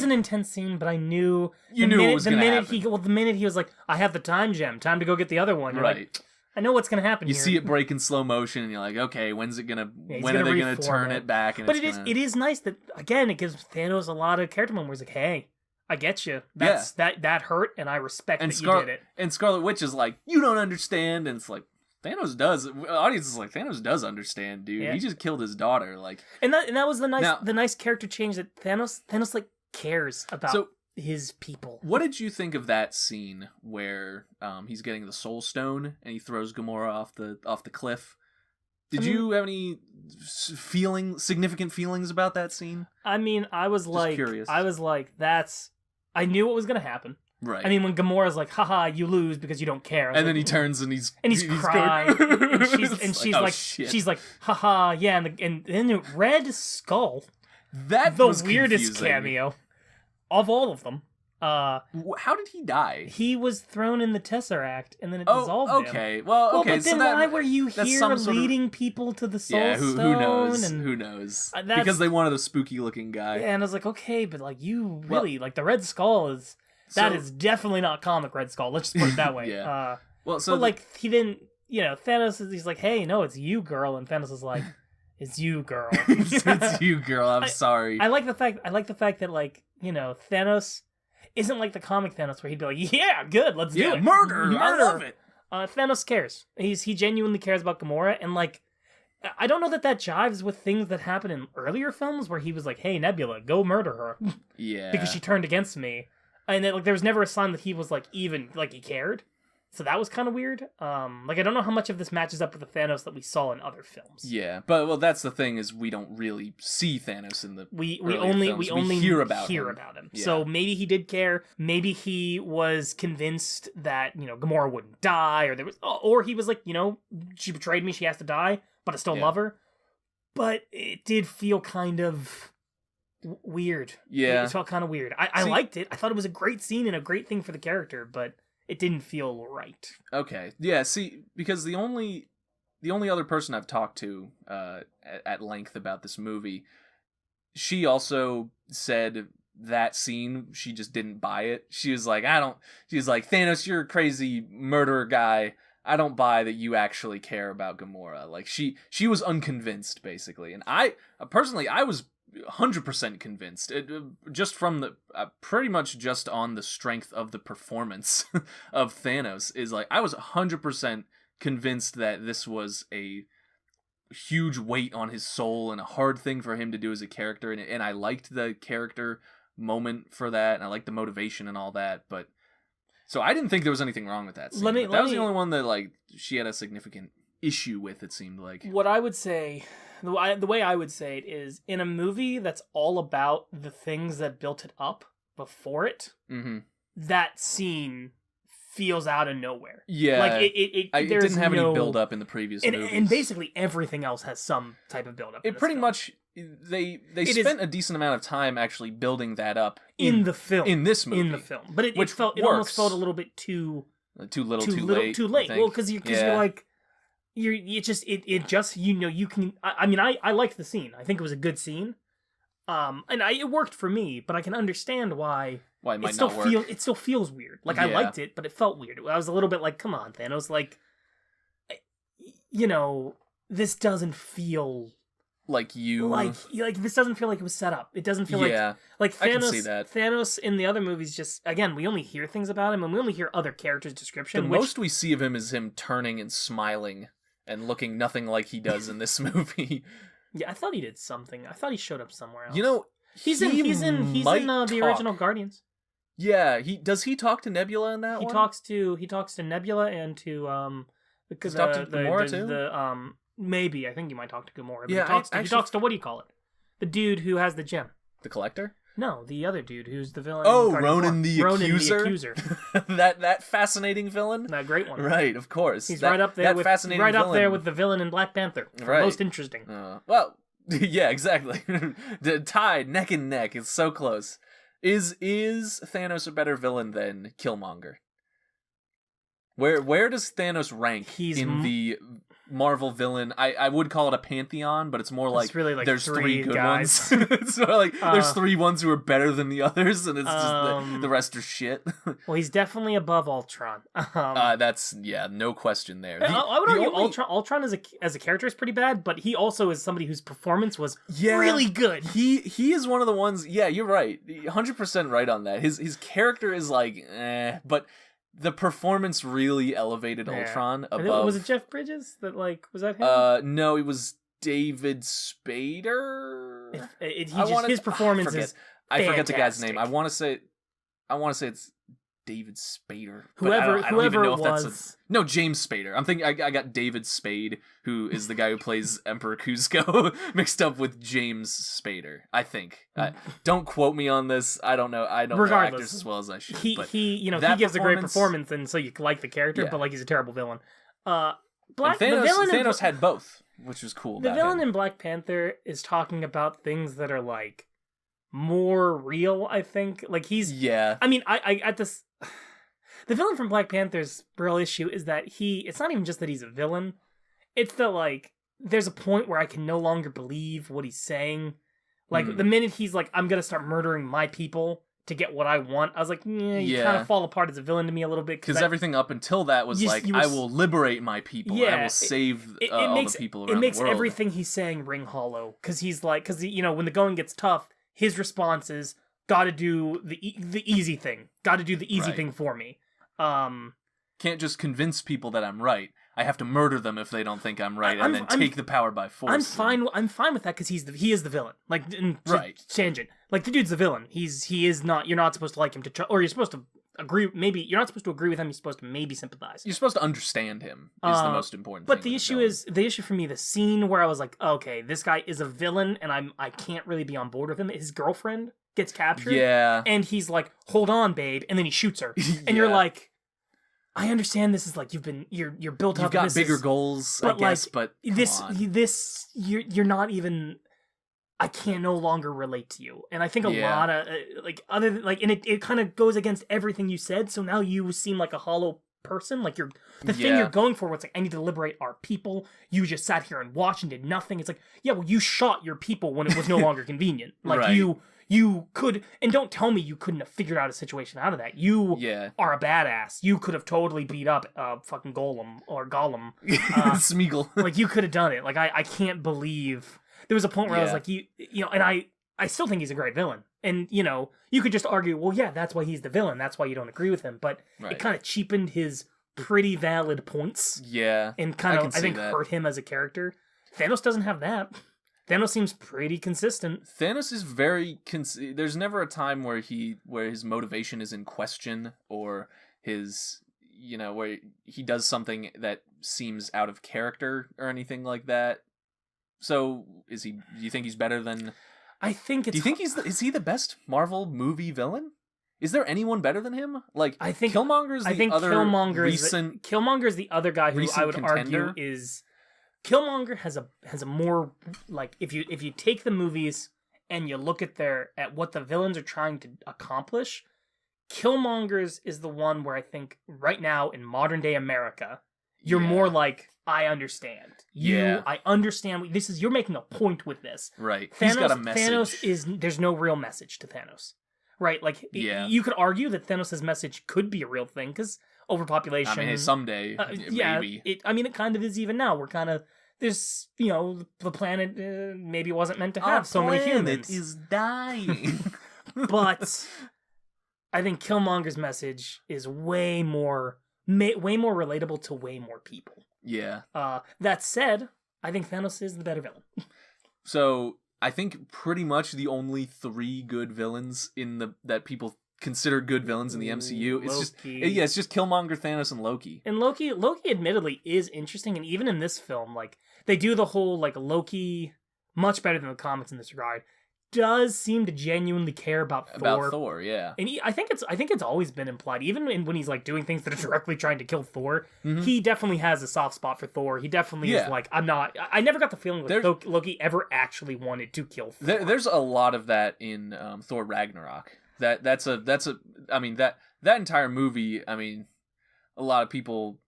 an intense scene, but I knew it was going to happen. The minute he was like, I have the time gem, time to go get the other one. You're like, I know what's going to happen. You see it break in slow motion, and you're like, okay, when are they going to turn it back? And it is nice that, again, it gives Thanos a lot of character moments. Like, hey, I get you. That hurt, and I respect that you did it. And Scarlet Witch is like, you don't understand, and it's like, Thanos does. The audience is like, Thanos does understand, dude. Yeah. He just killed his daughter, like. And that was the nice character change that Thanos like cares about his people. What did you think of that scene where he's getting the Soul Stone and he throws Gamora off the cliff? Did you have any significant feelings about that scene? I mean, I was curious. I knew what was going to happen. Right. I mean, when Gamora's like, haha, you lose because you don't care. And then he turns and he's crying. she's like, haha, yeah. And then the Red Skull. That was the weirdest confusing. Cameo of all of them. How did he die? He was thrown in the Tesseract, and then it dissolved him. Okay. Well, okay. But then why were you here leading people to the Soul Stone? Who knows? Who knows? Because they wanted a spooky-looking guy. Yeah, and I was like, okay, but like you really like the Red Skull is. That is definitely not comic Red Skull. Let's just put it that way. Yeah. But he didn't. Thanos he's like, hey, no, it's you, girl, and Thanos is like, it's you, girl. It's you, girl. I'm sorry. I like the fact that Thanos isn't like the comic Thanos where he'd be like, yeah, good, let's do it. Murder. I love it. Thanos cares. He genuinely cares about Gamora, and like, I don't know that jives with things that happen in earlier films where he was like, "Hey, Nebula, go murder her," Yeah. because she turned against me, and then, like, there was never a sign that he was like even like he cared. So that was kind of weird. Like, I don't know how much of this matches up with the Thanos that we saw in other films. Yeah, but well, that's the thing is we don't really see Thanos in the we only hear about him. Yeah. So maybe he did care. Maybe he was convinced that Gamora wouldn't die, or he was like, she betrayed me, she has to die, but I still love her. But it did feel kind of weird. Yeah, it felt kind of weird. I liked it. I thought it was a great scene and a great thing for the character, but it didn't feel right. Okay. Yeah, see, because the only other person I've talked to at length about this movie, she also said that scene, she just didn't buy it. She was like, Thanos, you're a crazy murderer guy. I don't buy that you actually care about Gamora. Like, she was unconvinced, basically. And I was 100% convinced, just from the pretty much just on the strength of the performance of Thanos, is like I was 100% convinced that this was a huge weight on his soul and a hard thing for him to do as a character, and I liked the character moment for that, and I liked the motivation and all that, but so I didn't think there was anything wrong with that scene. That was the only one that like she had a significant issue with, it seemed like. What I would say, the way I would say it is, in a movie that's all about the things that built it up before it, that scene feels out of nowhere. Yeah, like it didn't have any build up in the previous movies, and basically everything else has some type of build up. It pretty much they spent a decent amount of time actually building that up in the film, in this movie, but it almost felt a little bit too late. Well, because you're like. You can. I mean, I liked the scene. I think it was a good scene. It worked for me, but I can understand why it might not work. It still feels weird. Like, I liked it, but it felt weird. I was a little bit like, come on, Thanos. Like, this doesn't feel like you. Like this doesn't feel like it was set up. It doesn't feel like Thanos. I can see that. Thanos in the other movies, just again, we only hear things about him, and we only hear other characters' description. Most we see of him is him turning and smiling and looking nothing like he does in this movie. Yeah, I thought he did something. I thought he showed up somewhere else. He's in the original Guardians. Yeah, does he talk to Nebula in that one? He talks to Nebula and to because he talked to Gamora too. Maybe I think he might talk to Gamora. But yeah, he talks to what do you call it? The dude who has the gem. The Collector? No, the other dude who's the villain. Oh, Ronan the Accuser. That that fascinating villain. That great one. Right, of course. He's right up there with the villain in Black Panther. Right. Most interesting. Well, yeah, exactly. Tied neck and neck. It's so close. Is Thanos a better villain than Killmonger? Where does Thanos rank in the Marvel villain? I would call it a pantheon, but it's more like, it's really like there's three good guys. ones. It's more like there's three ones who are better than the others, and it's just the rest are shit. Well, he's definitely above Ultron. That's no question there. I would argue Ultron as a character is pretty bad, but he also is somebody whose performance was really good. He is one of the ones. Yeah, you're right. 100% right on that. His character is like, but the performance really elevated Ultron above. Was it Jeff Bridges that was that him? No, it was David Spader. His performance is I forget the guy's name. I want to say it's David Spader. Whoever it was. No, James Spader. I'm thinking I got David Spade, who is the guy who plays Emperor Kuzco, mixed up with James Spader. I think. Don't quote me on this. I don't know. I don't know actors as well as I should. He gives a great performance, and so you like the character, but he's a terrible villain. Thanos had both, which was cool. The villain in Black Panther is talking about things that are like more real, I think. Like he's I mean, I at this the villain from Black Panther's real issue is that it's not even just that he's a villain. It's that there's a point where I can no longer believe what he's saying. Like the minute he's like, I'm gonna start murdering my people to get what I want, I was like, you kind of fall apart as a villain to me a little bit. Because everything up until that was I will liberate my people. I will save all the people around the world. It makes everything he's saying ring hollow. Because when the going gets tough, his response is, gotta do the easy thing. Gotta do the easy thing for me. Can't just convince people that I'm right. I have to murder them if they don't think I'm right, and then take the power by force. I'm fine with that because he is the villain. Like, right. Tangent. Like, the dude's the villain. He is not. You're not supposed to like him or you're supposed to agree. Maybe you're not supposed to agree with him. You're supposed to maybe sympathize. You're supposed to understand him. Is the most important thing. But the issue for me, the scene where I was like, okay, this guy is a villain, and I can't really be on board with him. His girlfriend gets captured. Yeah. And he's like, hold on, babe, and then he shoots her, and you're like, I understand this is like you're built up. You've got bigger goals, I guess, but you're not even. I can no longer relate to you, and I think a lot of and it kind of goes against everything you said. So now you seem like a hollow person. Like thing you're going for. What's like I need to liberate our people. You just sat here and watched and did nothing. It's like well, you shot your people when it was no longer convenient. Like right. You could, and don't tell me you couldn't have figured out a situation out of that. You are a badass. You could have totally beat up fucking Gollum. Smeagol. Like, you could have done it. Like, I can't believe... There was a point where I was like, and I still think he's a great villain. And, you could just argue, well, yeah, that's why he's the villain. That's why you don't agree with him. But it kind of cheapened his pretty valid points. Yeah. And kind of, I think, hurt him as a character. Thanos doesn't have that. Thanos seems pretty consistent. Thanos is very there's never a time where his motivation is in question, or his where he does something that seems out of character or anything like that. So do you think he's better than I think it's Do you think is he the best Marvel movie villain? Is there anyone better than him? Like, I think Killmonger's the other Killmonger's the other guy who I would argue is Killmonger has a more like if you take the movies and you look at what the villains are trying to accomplish, Killmonger's is the one where I think right now in modern day America, you're more like I understand. I understand this is you're making a point with this. Right. He's got a message. There's no real message to Thanos. Right? Like you could argue that Thanos' message could be a real thing because overpopulation. I mean, someday, maybe. It kind of is even now. We're kind of there's the planet maybe wasn't meant to have so many humans. It is dying. But I think Killmonger's message is way more relatable to way more people. Yeah. That said, I think Thanos is the better villain. So I think pretty much the only 3 good villains that people consider good villains in the MCU. It's just Killmonger, Thanos, and Loki. And Loki admittedly is interesting, and even in this film, like they do the whole like Loki much better than the comics in this regard. Does seem to genuinely care about Thor. Yeah. And I think it's always been implied, even when he's like doing things that are directly trying to kill Thor. He definitely has a soft spot for Thor. He definitely is like I never got the feeling that Loki ever actually wanted to kill Thor. There's a lot of that in Thor Ragnarok. That's I mean that entire movie. I mean, a lot of people,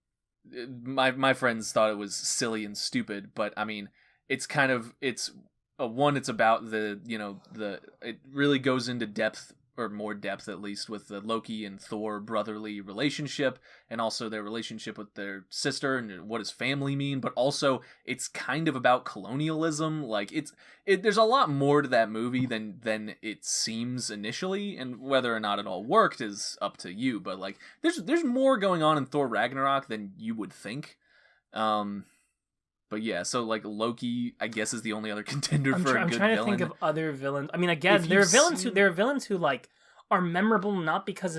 my friends thought it was silly and stupid, but I mean, it's kind of it's about it really goes into depth, or more depth at least, with the Loki and Thor brotherly relationship, and also their relationship with their sister and what does family mean, but also it's kind of about colonialism. Like there's a lot more to that movie than it seems initially, and whether or not it all worked is up to you, but like there's more going on in Thor Ragnarok than you would think. But yeah, so like Loki, I guess, is the only other contender for a good villain. I'm trying to think of other villains. I mean, again, there are villains who like are memorable not because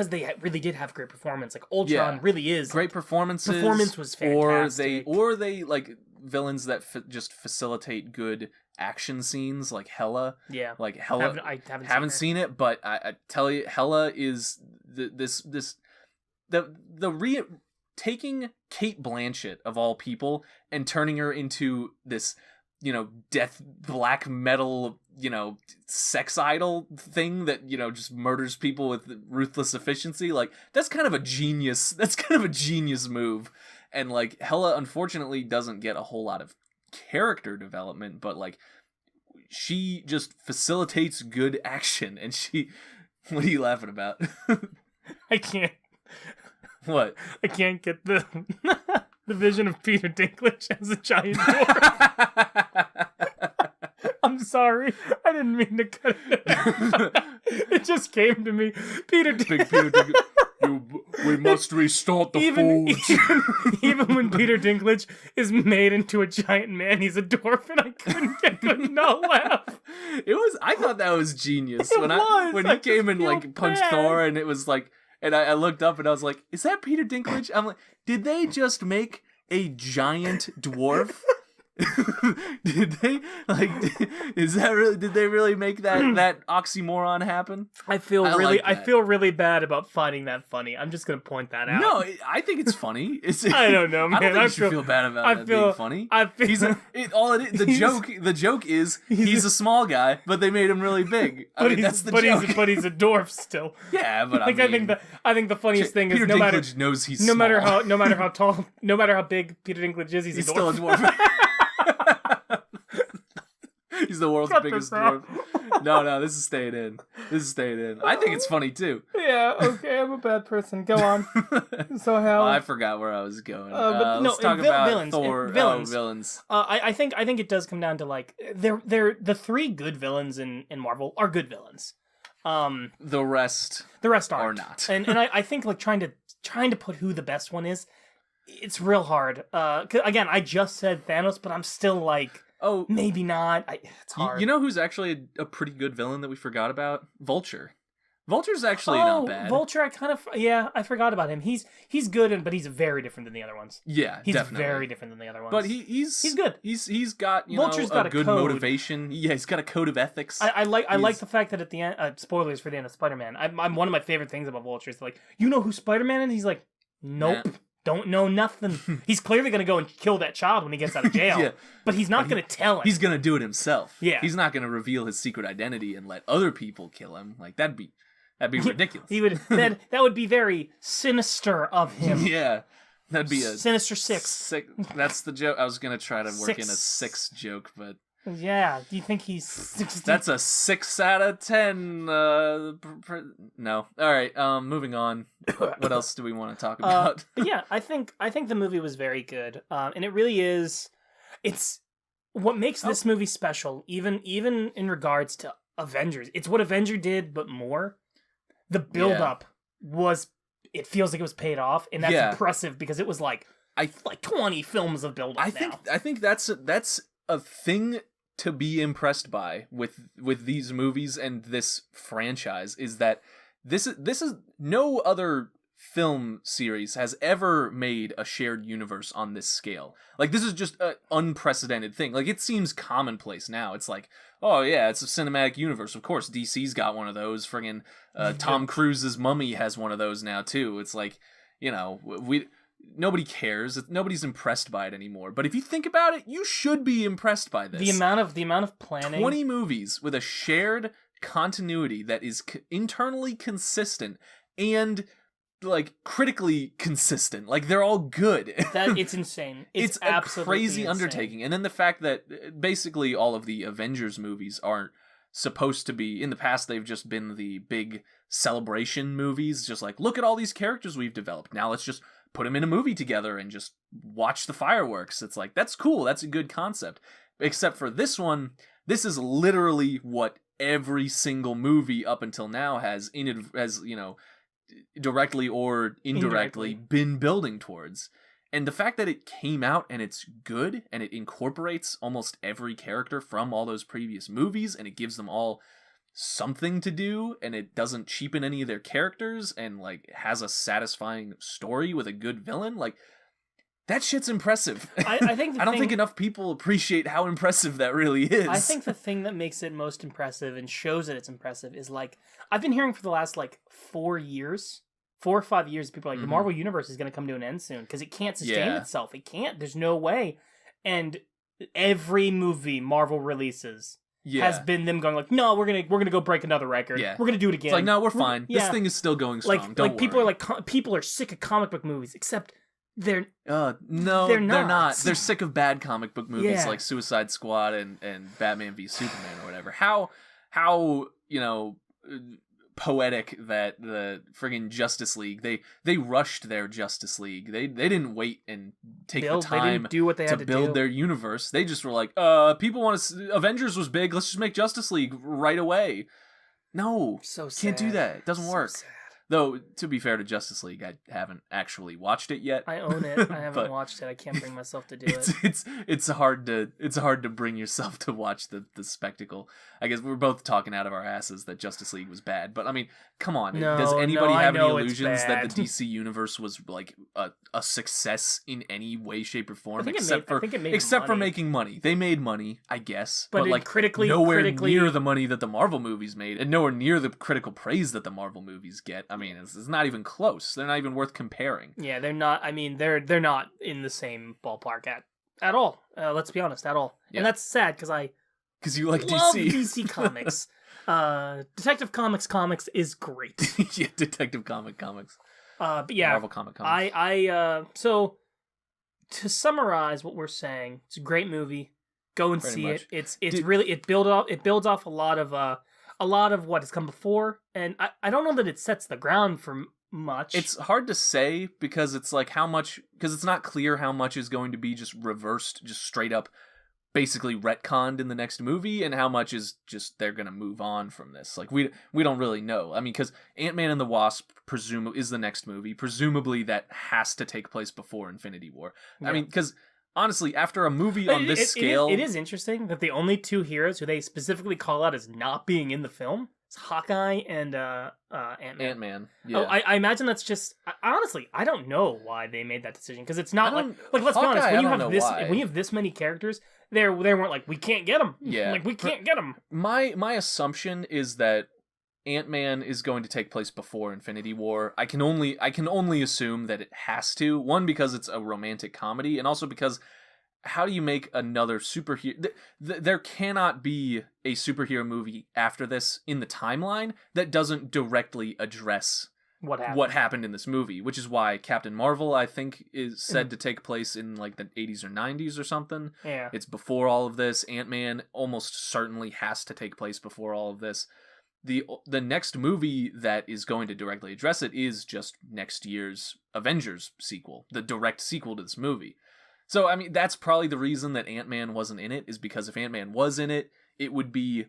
they really did have great performance. Like Ultron really is great performances. Performance was fantastic. Or they like villains that just facilitate good action scenes, like Hela. Yeah, like Hela. I haven't seen it, but I tell you, Hela is taking Kate Blanchett, of all people, and turning her into this, death black metal, sex idol thing that, just murders people with ruthless efficiency. Like, that's kind of a genius move. And like, Hela unfortunately doesn't get a whole lot of character development, but like, she just facilitates good action, and what are you laughing about? I can't. What? I can't get the vision of Peter Dinklage as a giant dwarf. I'm sorry. I didn't mean to cut it. It just came to me. Peter Dinklage. We must restart the forge. Even when Peter Dinklage is made into a giant man, he's a dwarf, and I could not laugh. I thought that was genius. When I he came and like punched bad. Thor, and it was like, and I looked up and I was like, is that Peter Dinklage? I'm like, did they just make a giant dwarf? Did they did they really make that oxymoron happen? I feel really bad about finding that funny. I'm just gonna point that out. No, I think it's funny. I don't know, man. I don't think you should feel bad about that being funny. The joke is he's a small guy, but they made him really big. That's the joke. But he's a dwarf still. Yeah, but I think the funniest thing Peter is Dinklage knows he's no small. matter how tall, no matter how big Peter Dinklage is, he's a dwarf. Still a dwarf. He's the world's biggest dwarf. No, this is staying in. I think it's funny too. Yeah, okay, I'm a bad person. Go on. So how? I forgot where I was going. Let's talk about villains. Thor. Villains. I think it does come down to like they're the three good villains in Marvel are good villains. The rest aren't. are not. and I think like trying to put who the best one is, it's real hard. 'Cause, again, I just said Thanos, but I'm still like. Oh, maybe not. It's hard. You know who's actually a pretty good villain that we forgot about? Vulture. Vulture's actually not bad. Vulture, I forgot about him. He's good, but he's very different than the other ones. Yeah, he's definitely. very different than the other ones. But he's good. He's got Vulture's got a good code. motivation. Yeah, he's got a code of ethics. I like the fact that at the end, spoilers for the end of Spider-Man. I'm one of my favorite things about Vulture is like, you know who Spider-Man is? He's like, nope. Nah. Don't know nothing. He's clearly going to go and kill that child when he gets out of jail. Yeah. But he's not going to tell him. He's going to do it himself. Yeah. He's not going to reveal his secret identity and let other people kill him. Like, that'd be ridiculous. That would be very sinister of him. Yeah. That'd be a... Sinister Six. That's the joke. I was going to try to work in a 6 joke, but... Yeah, do you think he's... That's a 6 out of 10. No. All right, moving on. What else do we want to talk about? But yeah, I think the movie was very good. And it really is... It's what makes this movie special, even in regards to Avengers. It's what Avenger did, but more. The build-up was... It feels like it was paid off, and that's impressive because it was like 20 films of build-up I think that's a thing to be impressed by with these movies and this franchise is that this is no other film series has ever made a shared universe on this scale. Like, this is just an unprecedented thing. Like, it seems commonplace now. It's like, oh yeah, it's a cinematic universe. Of course, DC's got one of those. Friggin' Tom Cruise's Mummy has one of those now too. It's like, nobody cares. Nobody's impressed by it anymore. But if you think about it, you should be impressed by this. The amount of planning. 20 movies with a shared continuity that is internally consistent and like critically consistent. Like, they're all good. That it's insane. It's a crazy undertaking. And then the fact that basically all of the Avengers movies aren't supposed to be, in the past they've just been the big celebration movies, just like, look at all these characters we've developed. Now let's just put them in a movie together and just watch the fireworks. It's like, that's cool. That's a good concept. Except for this one, this is literally what every single movie up until now has directly or indirectly been building towards. And the fact that it came out and it's good and it incorporates almost every character from all those previous movies and it gives them all something to do and it doesn't cheapen any of their characters and like has a satisfying story with a good villain, like, that shit's impressive. I think I don't think enough people appreciate how impressive that really is. I think the thing that makes it most impressive and shows that it's impressive is, like, I've been hearing for the last 4 or 5 years, people are like, the Marvel Universe is going to come to an end soon because it can't sustain itself. It can't. There's no way. And every movie Marvel releases has been them going like, no, we're gonna go break another record. Yeah. We're gonna do it again. It's like, no, we're fine. This thing is still going strong. Don't people worry. are like, people are sick of comic book movies, except they're no, they're not. They're sick of bad comic book movies like Suicide Squad and Batman v Superman or whatever. How poetic that the friggin' Justice League, they rushed their Justice League. They didn't wait and take the time to build their universe. They just were like, people want to Avengers was big, let's just make Justice League right away. No, so sad. Can't do that. It doesn't work. Sad. Though, to be fair to Justice League, I haven't actually watched it yet. I own it. I haven't But watched it. I can't bring myself to do it. It's hard to bring yourself to watch the spectacle. I guess we're both talking out of our asses that Justice League was bad, but I mean, come on. Does anybody have any illusions that the DC universe was like a success in any way, shape, or form? Except for making money. They made money, I guess, but like nowhere near the money that the Marvel movies made, and nowhere near the critical praise that the Marvel movies get. I mean, it's not even close. They're not even worth comparing. Yeah, they're not. I mean, they're not in the same ballpark at all. Let's be honest, at all. Yeah. And that's sad because you like love DC. DC Comics. Detective Comics is great. Yeah, Detective Comics. But yeah, Marvel Comics. So to summarize what we're saying, it's a great movie. Go and see it. It's really it builds off a lot of what has come before, and I don't know that it sets the ground for much. It's hard to say because it's like because it's not clear how much is going to be just reversed, just straight up basically retconned in the next movie, and how much is just they're gonna move on from this. Like we don't really know. I mean, because Ant-Man and the Wasp presumably is the next movie. Presumably that has to take place before Infinity War. Yeah. I mean, because honestly, after a movie on this scale, it is interesting that the only two heroes who they specifically call out as not being in the film is Hawkeye and Ant-Man. Ant-Man. Yeah. Oh, I imagine that's just. Honestly, I don't know why they made that decision, because it's not like let's be honest. When you have this many characters, they weren't like, we can't get them. Yeah, like we can't get them. My assumption is that Ant-Man is going to take place before Infinity War. I can only assume that it has to. One, because it's a romantic comedy, and also because how do you make another superhero? There cannot be a superhero movie after this in the timeline that doesn't directly address what happened in this movie, which is why Captain Marvel, I think, is said to take place in like the 80s or 90s or something. Yeah. It's before all of this. Ant-Man almost certainly has to take place before all of this. The next movie that is going to directly address it is just next year's Avengers sequel, the direct sequel to this movie. So, I mean, that's probably the reason that Ant-Man wasn't in it, is because if Ant-Man was in it, it would be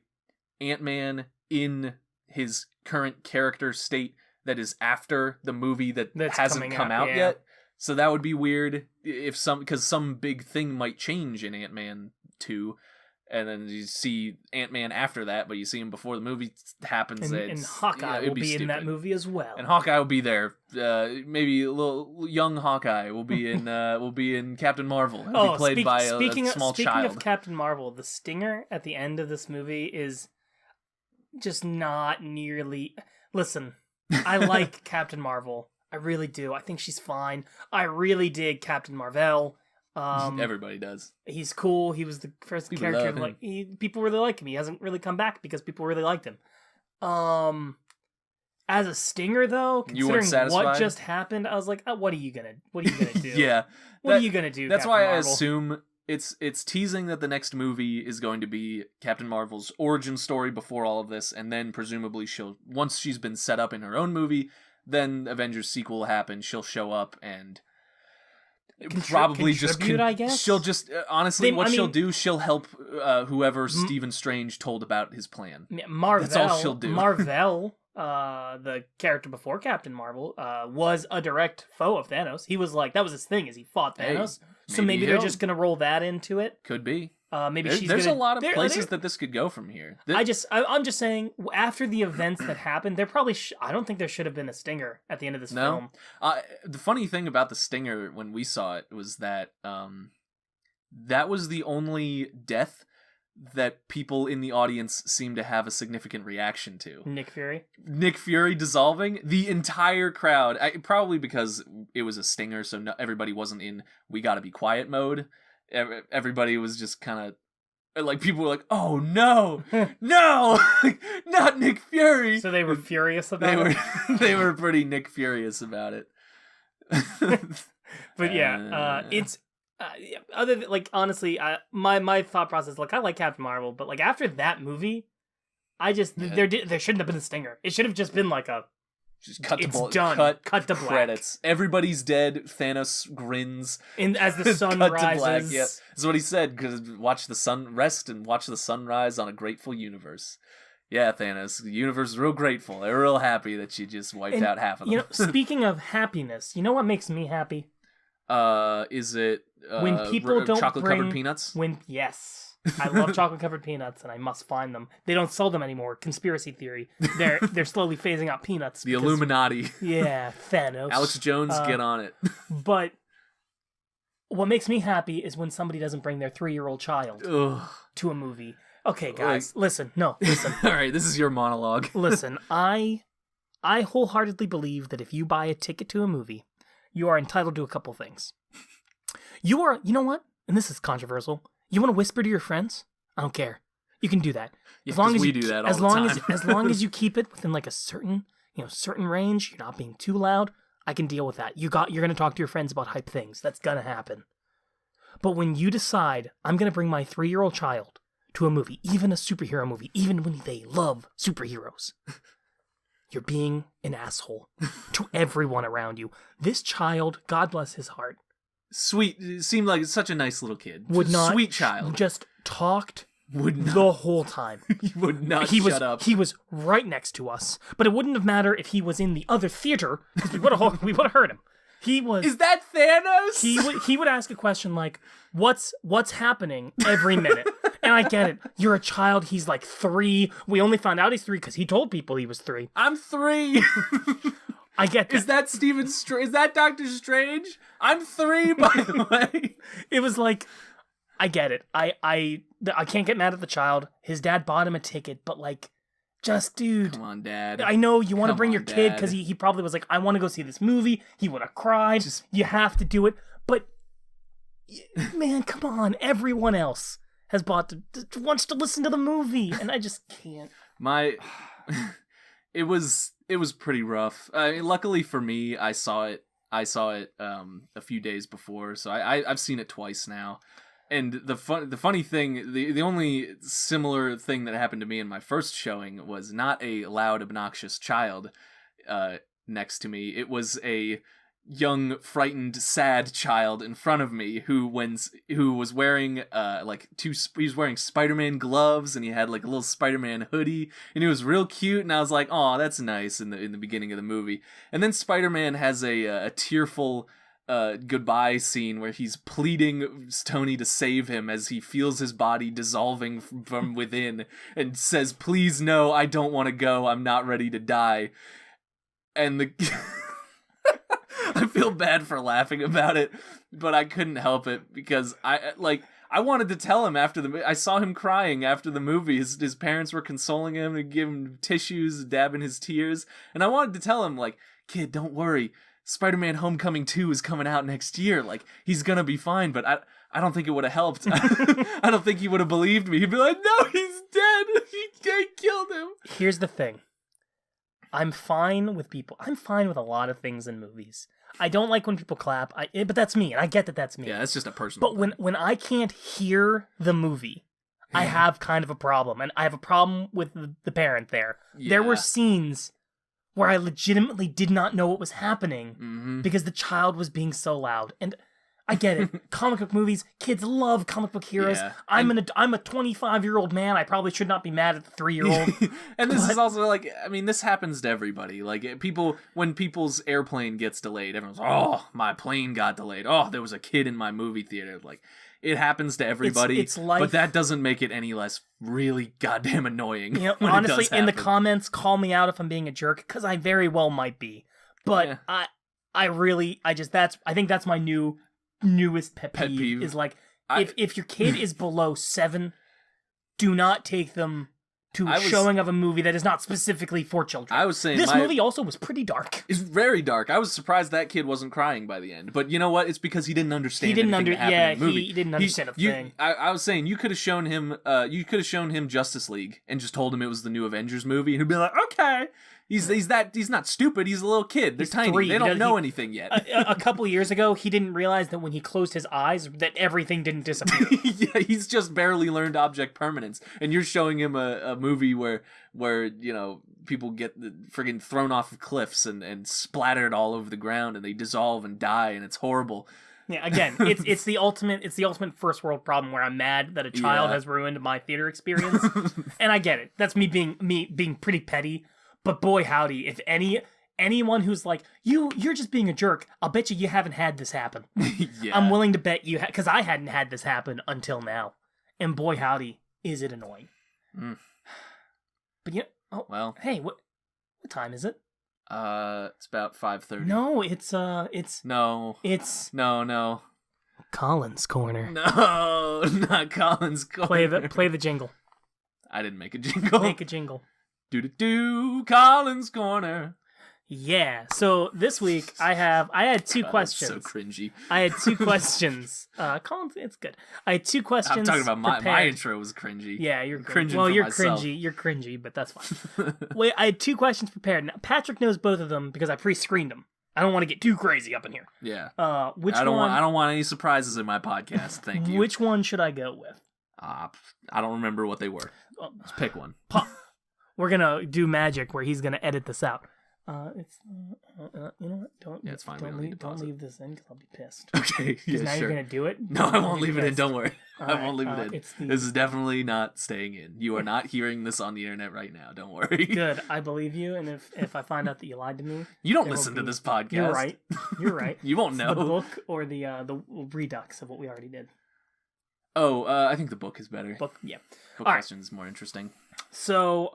Ant-Man in his current character state that is after the movie that's hasn't come out yet. So that would be weird because some big thing might change in Ant-Man 2. And then you see Ant-Man after that, but you see him before the movie happens. And Hawkeye will be in that movie as well. And Hawkeye will be there. Maybe a little young Hawkeye will be in Captain Marvel. He'll be played by a small child. Speaking of Captain Marvel, the stinger at the end of this movie is just not nearly. Listen, I like Captain Marvel. I really do. I think she's fine. I really dig Captain Marvel. Everybody does. He's cool. He was the first character. People really like him. He hasn't really come back because people really liked him. As a stinger, though, considering what just happened, I was like, oh, what are you gonna do? Yeah. What are you gonna do? That's Captain why Marvel? I assume it's teasing that the next movie is going to be Captain Marvel's origin story before all of this, and then presumably once she's been set up in her own movie, then Avengers sequel will happen. She'll show up and probably I guess she'll just honestly she'll do, she'll help whoever Stephen Strange told about his plan. Marvel, that's all she'll do. Marvel, the character before Captain Marvel, was a direct foe of Thanos. He was like, that was his thing, is he fought Thanos. So maybe they're just gonna roll that into it. Could be. Maybe there's a lot of places that this could go from here. I'm just saying, after the events that happened, there probably I don't think there should have been a stinger at the end of this film. The funny thing about the stinger when we saw it was that that was the only death that people in the audience seemed to have a significant reaction to. Nick Fury dissolving. The entire crowd, probably because it was a stinger, so everybody wasn't in we gotta be quiet mode. Everybody was just kind of like, people were like, oh no, no, not Nick Fury. So they were furious about it? They were pretty Nick Furious about it. But yeah, it's other than, like, honestly, my thought process, like, I like Captain Marvel, but like after that movie, there shouldn't have been a stinger. It should have just been like a just cut to black. Credits. Everybody's dead. Thanos grins. And as the sun rises. Yeah, that's what he said. Because watch the sun rest and watch the sunrise on a grateful universe. Yeah, Thanos. The universe is real grateful. They're real happy that you just wiped out half of them. Speaking of happiness, you know what makes me happy? Is it when people don't chocolate-covered peanuts? Yes. I love chocolate-covered peanuts, and I must find them. They don't sell them anymore. Conspiracy theory. They're slowly phasing out peanuts. The Illuminati. Yeah, Thanos. Alex Jones, get on it. But what makes me happy is when somebody doesn't bring their 3-year-old child to a movie. Okay, guys, listen. All right, this is your monologue. Listen, I wholeheartedly believe that if you buy a ticket to a movie, you are entitled to a couple things. You know what? And this is controversial. You want to whisper to your friends? I don't care. You can do that. Yeah, as long as we do that all the time. As long as you keep it within like a certain range, you're not being too loud, I can deal with that. You're going to talk to your friends about hype things. That's going to happen. But when you decide, I'm going to bring my 3-year-old child to a movie, even a superhero movie, even when they love superheroes, you're being an asshole to everyone around you. This child, God bless his heart. Sweet. It seemed like such a nice little kid. Sweet child. Just talked the whole time. He would not shut up. He was right next to us, but it wouldn't have mattered if he was in the other theater, because we would have heard him. Is that Thanos? He would ask a question like, what's happening every minute? And I get it. You're a child. He's like 3. We only found out he's 3 because he told people he was 3. I'm 3. I get that. Is that is that Doctor Strange? I'm 3, by the way. It was like, I get it. I can't get mad at the child. His dad bought him a ticket, but like, just, dude. Come on, Dad. I know you want to bring your kid because he probably was like, I want to go see this movie. He would have cried. You have to do it. But, man, come on. Everyone else has wants to listen to the movie, and I just can't. It was pretty rough. Luckily for me, I saw it a few days before, so I've seen it twice now. And the funny thing, the only similar thing that happened to me in my first showing was not a loud, obnoxious child next to me. It was a young, frightened, sad child in front of me who was wearing he was wearing Spider-Man gloves, and he had like a little Spider-Man hoodie, and he was real cute, and I was like, "Oh, that's nice." In the beginning of the movie, and then Spider-Man has a tearful goodbye scene where he's pleading Tony to save him as he feels his body dissolving from within, and says, "Please, no, I don't want to go. I'm not ready to die." And I feel bad for laughing about it, but I couldn't help it because I wanted to tell him after I saw him crying after the movie. His parents were consoling him and giving him tissues, dabbing his tears, and I wanted to tell him, like, "Kid, don't worry. Spider-Man Homecoming 2 is coming out next year. Like, he's gonna be fine." But I don't think it would have helped. I don't think he would have believed me. He'd be like, "No, he's dead. He killed him." Here's the thing. I'm fine with people. I'm fine with a lot of things in movies. I don't like when people clap. But that's me, and I get that that's me. Yeah, that's just a personal. But when I can't hear the movie, I have kind of a problem, and I have a problem with the parent there. Yeah. There were scenes where I legitimately did not know what was happening because the child was being so loud. And I get it. Comic book movies, kids love comic book heroes. Yeah. I'm a 25-year-old man. I probably should not be mad at the 3-year-old. And this is also like, I mean, this happens to everybody. Like, when people's airplane gets delayed, everyone's, "Oh, my plane got delayed. Oh, there was a kid in my movie theater." Like, it happens to everybody. It's life. But that doesn't make it any less really goddamn annoying. You know, honestly, in the comments, call me out if I'm being a jerk, because I very well might be. But yeah. I think that's my newest pet peeve is like, if your kid is below 7, do not take them to a showing of a movie that is not specifically for children. I was saying this movie also was pretty dark. It's very dark. I was surprised that kid wasn't crying by the end. But you know what? It's because he didn't understand anything that happened in the movie. He didn't understand a thing. I was saying you could have shown him Justice League and just told him it was the new Avengers movie, and he'd be like, "Okay." He's not stupid. He's a little kid. They're tiny. 3. They don't know anything yet. A couple years ago, he didn't realize that when he closed his eyes, that everything didn't disappear. Yeah, he's just barely learned object permanence, and you're showing him a movie where people get friggin' thrown off of cliffs and splattered all over the ground, and they dissolve and die, and it's horrible. Yeah, again, it's the ultimate first world problem where I'm mad that a child has ruined my theater experience, and I get it. That's me being pretty petty. But boy, howdy, if anyone who's like you're just being a jerk, I'll bet you haven't had this happen. Yeah. I'm willing to bet you because I hadn't had this happen until now, and boy, howdy, is it annoying. Mm. But well, hey, what time is it? It's about 5:30. No, it's No. Colin's Corner. No, not Colin's Corner. Play the jingle. I didn't make a jingle. Make a jingle. Do Colin's Corner. Yeah. So this week I had two questions. So cringy. I had two questions. Colin, it's good. I had two questions. I'm talking about my intro was cringy. Yeah, you're cringing. Well, you're myself. cringy. You're cringy, but that's fine. Wait, I had two questions prepared. Now, Patrick knows both of them because I pre-screened them. I don't want to get too crazy up in here. Yeah. I don't want any surprises in my podcast. Thank you. Which one should I go with? I don't remember what they were. Let's pick one. We're gonna do magic where he's gonna edit this out. It's you know what? It's fine. Don't leave this in because I'll be pissed. Okay. Because now you're gonna do it. No, I won't leave it in. Don't worry. I won't leave it in. This is definitely not staying in. You are not hearing this on the internet right now. Don't worry. Good. I believe you. And if I find out that you lied to me, you don't listen to this podcast. You're right. You're right. You won't know the book or the redux of what we already did. Oh, I think the book is better. Book, yeah. Book question is more interesting. So,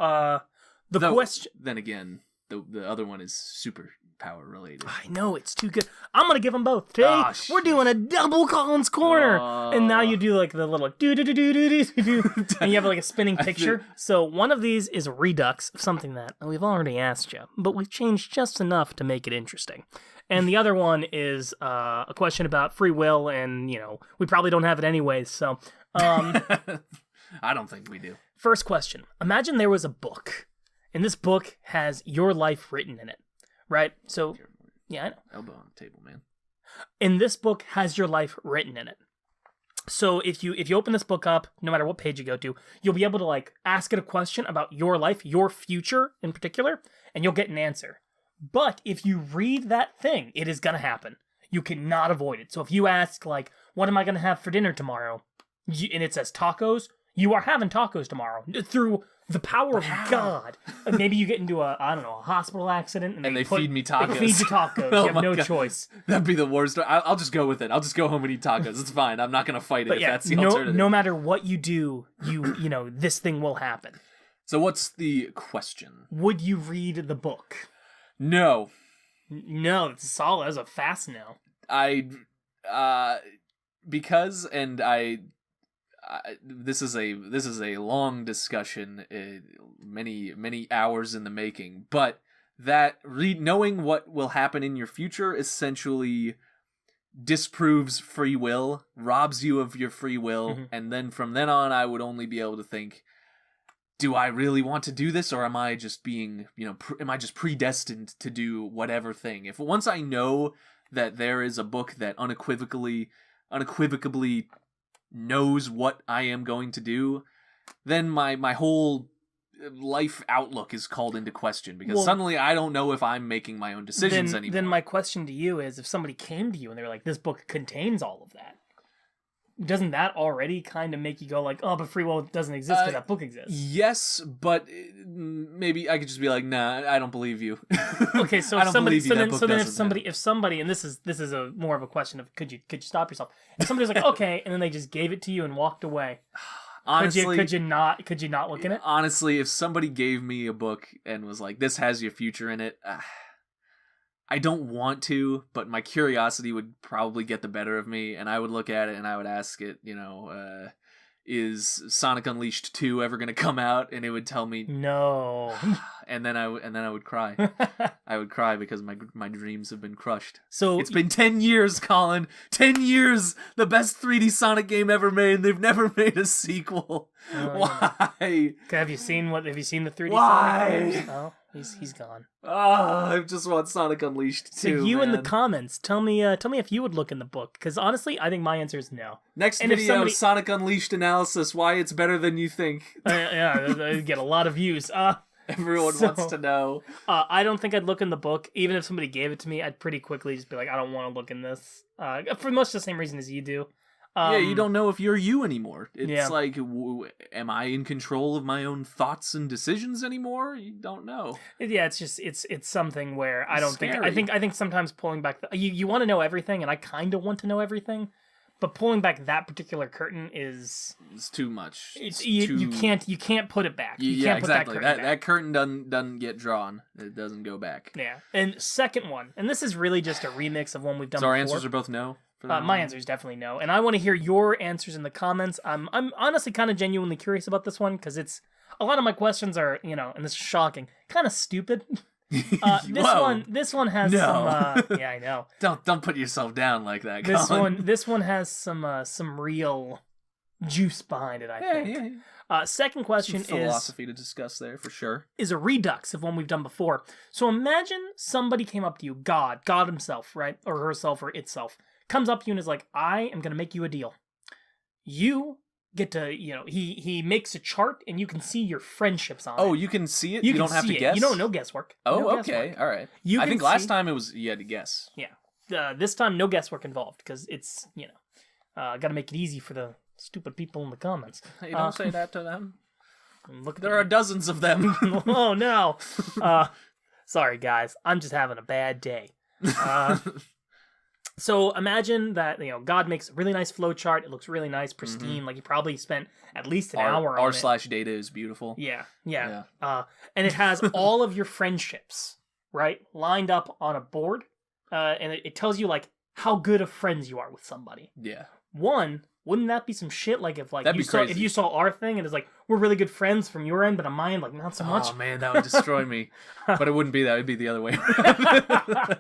question. Then again, the other one is super power related. I know, it's too good. I'm gonna give them both. Today, we're doing a double Colin's Corner. And now you do like the little do and you have like a spinning picture. So one of these is a redux of something that we've already asked you, but we've changed just enough to make it interesting. And the other one is a question about free will, and, we probably don't have it anyways, so... I don't think we do. First question. Imagine there was a book, and this book has your life written in it, right? So, yeah, I know. Elbow on the table, man. And this book has your life written in it. So if you open this book up, no matter what page you go to, you'll be able to, ask it a question about your life, your future in particular, and you'll get an answer. But if you read that thing, it is going to happen. You cannot avoid it. So if you ask, what am I going to have for dinner tomorrow? And it says tacos, you are having tacos tomorrow. Through the power of God. Maybe you get into a hospital accident. And they feed me tacos. They feed you tacos. You have no choice. That'd be the worst. I'll just go with it. I'll just go home and eat tacos. It's fine. I'm not going to fight it if that's the alternative. No matter what you do, this thing will happen. So what's the question? Would you read the book? No. No, it's solid. That's a fast no. Because this is a long discussion, many hours in the making, but that knowing what will happen in your future essentially disproves free will, robs you of your free will, and then from then on I would only be able to think, do I really want to do this, or am I just being, am I just predestined to do whatever thing? If once I know that there is a book that unequivocally knows what I am going to do, then my whole life outlook is called into question, because suddenly I don't know if I'm making my own decisions anymore. Then my question to you is, if somebody came to you and they were like, this book contains all of that, doesn't that already kind of make you go but free will doesn't exist because that book exists? Yes, but maybe I could just be like, nah, I don't believe you. Okay, so if somebody, and this is a more of a question of could you stop yourself? If somebody's like, okay, and then they just gave it to you and walked away, honestly, could you not look in it? Honestly, if somebody gave me a book and was like, this has your future in it, I don't want to, but my curiosity would probably get the better of me, and I would look at it and I would ask it, is Sonic Unleashed 2 ever going to come out? And it would tell me no. And then I would cry. I would cry because my dreams have been crushed. So it's been 10 years, Colin. 10 years, the best 3D Sonic game ever made. They've never made a sequel. Why? Have you seen the 3D Why? Sonic games? Oh, he's gone. I just want Sonic Unleashed 2. So you in the comments, tell me if you would look in the book, because honestly, I think my answer is no. Next video, Sonic Unleashed analysis, why it's better than you think. Yeah, I get a lot of views. Everyone So, wants to know. I don't think I'd look in the book. Even if somebody gave it to me, I'd pretty quickly just be like, I don't want to look in this. For much the same reason as you do. Yeah, you don't know if you're you anymore. It's Yeah. like, am I in control of my own thoughts and decisions anymore? You don't know. Yeah, it's just it's something where I don't Scary. think I think sometimes pulling back you want to know everything, and I kind of want to know everything, but pulling back that particular curtain is It's too much. you can't put it back. You yeah, can't put exactly. that curtain back. That curtain doesn't get drawn. It doesn't go back. Yeah, and second one, and this is really just a remix of one we've done. So our before. answers are both no. For that My one? answer is definitely no, and I want to hear your answers in the comments. I'm honestly kind of genuinely curious about this one because it's a lot of my questions are and this is shocking, kind of stupid. This one has some. Yeah, I know. Don't put yourself down like that. This one has some real juice behind it. I think. Yeah. Second question Some philosophy to discuss there for sure. is a redux of one we've done before. So imagine somebody came up to you, God himself, right, or herself, or itself, comes up to you and is like, I am going to make you a deal. You get to, he makes a chart and you can see your friendships on it. Oh, you can see it? You don't have to guess? You don't know guesswork. Oh, No okay. guesswork. All right. You I can think last see- time you had to guess. Yeah. This time, no guesswork involved because it's, got to make it easy for the stupid people in the comments. You don't say that to them. Look, There are dozens of them. Oh, no. Sorry, guys. I'm just having a bad day. So imagine that, God makes a really nice flow chart. It looks really nice, pristine. Like he probably spent at least an hour on it. R/data is beautiful. Yeah. And it has all of your friendships, right, lined up on a board. And it tells you, like, how good of friends you are with somebody. Yeah. One, wouldn't that be some shit? Like, if That'd be crazy. if you saw our thing and it's like, we're really good friends from your end, but on mine, like, not so much. Oh, man, that would destroy me. But it wouldn't be that. It would be the other way around.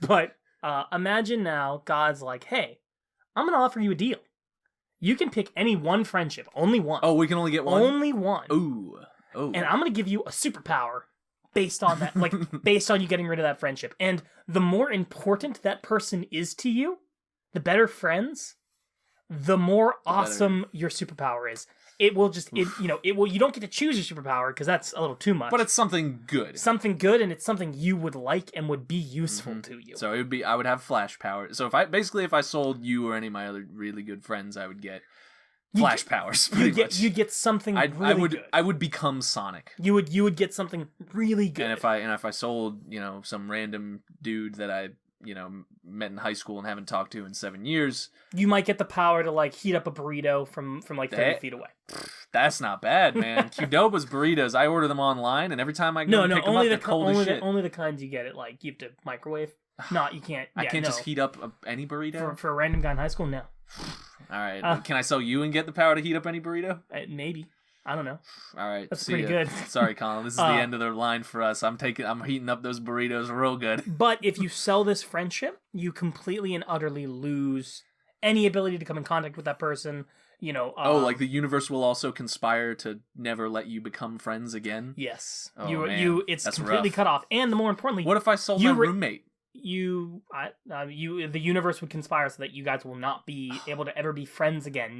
But imagine now God's like, hey, I'm going to offer you a deal. You can pick any one friendship, only one. Oh, we can only get one? Only one. Ooh. And I'm going to give you a superpower based on that, like, based on you getting rid of that friendship. And the more important that person is to you, the better friends, the more awesome your superpower is. It will just, you don't get to choose your superpower because that's a little too much. But it's something good. Something good, and it's something you would like and would be useful to you. So I would have flash power. So if I sold you or any of my other really good friends, I would get flash powers. You get something really good. I would become Sonic. You would get something really good. And if I sold, some random dude that I, met in high school and haven't talked to in 7 years, you might get the power to, like, heat up a burrito from like 30 feet away. That's not bad, man. Qdoba's burritos, I order them online, and every time I go pick them up, they're cold as shit. Only the kinds you get it, like, you have to microwave. No, you can't. I can't just heat up any burrito? For a random guy in high school, no. All right. Can I sell you and get the power to heat up any burrito? Maybe. I don't know. All right. That's see pretty ya. good. Sorry, Colin. This is the end of the line for us. I'm heating up those burritos real good. But if you sell this friendship, you completely and utterly lose any ability to come in contact with that person. Like the universe will also conspire to never let you become friends again? Yes. Oh, It's that's completely rough. cut off. And more importantly, What if I sold my roommate? the universe would conspire so that you guys will not be able to ever be friends again.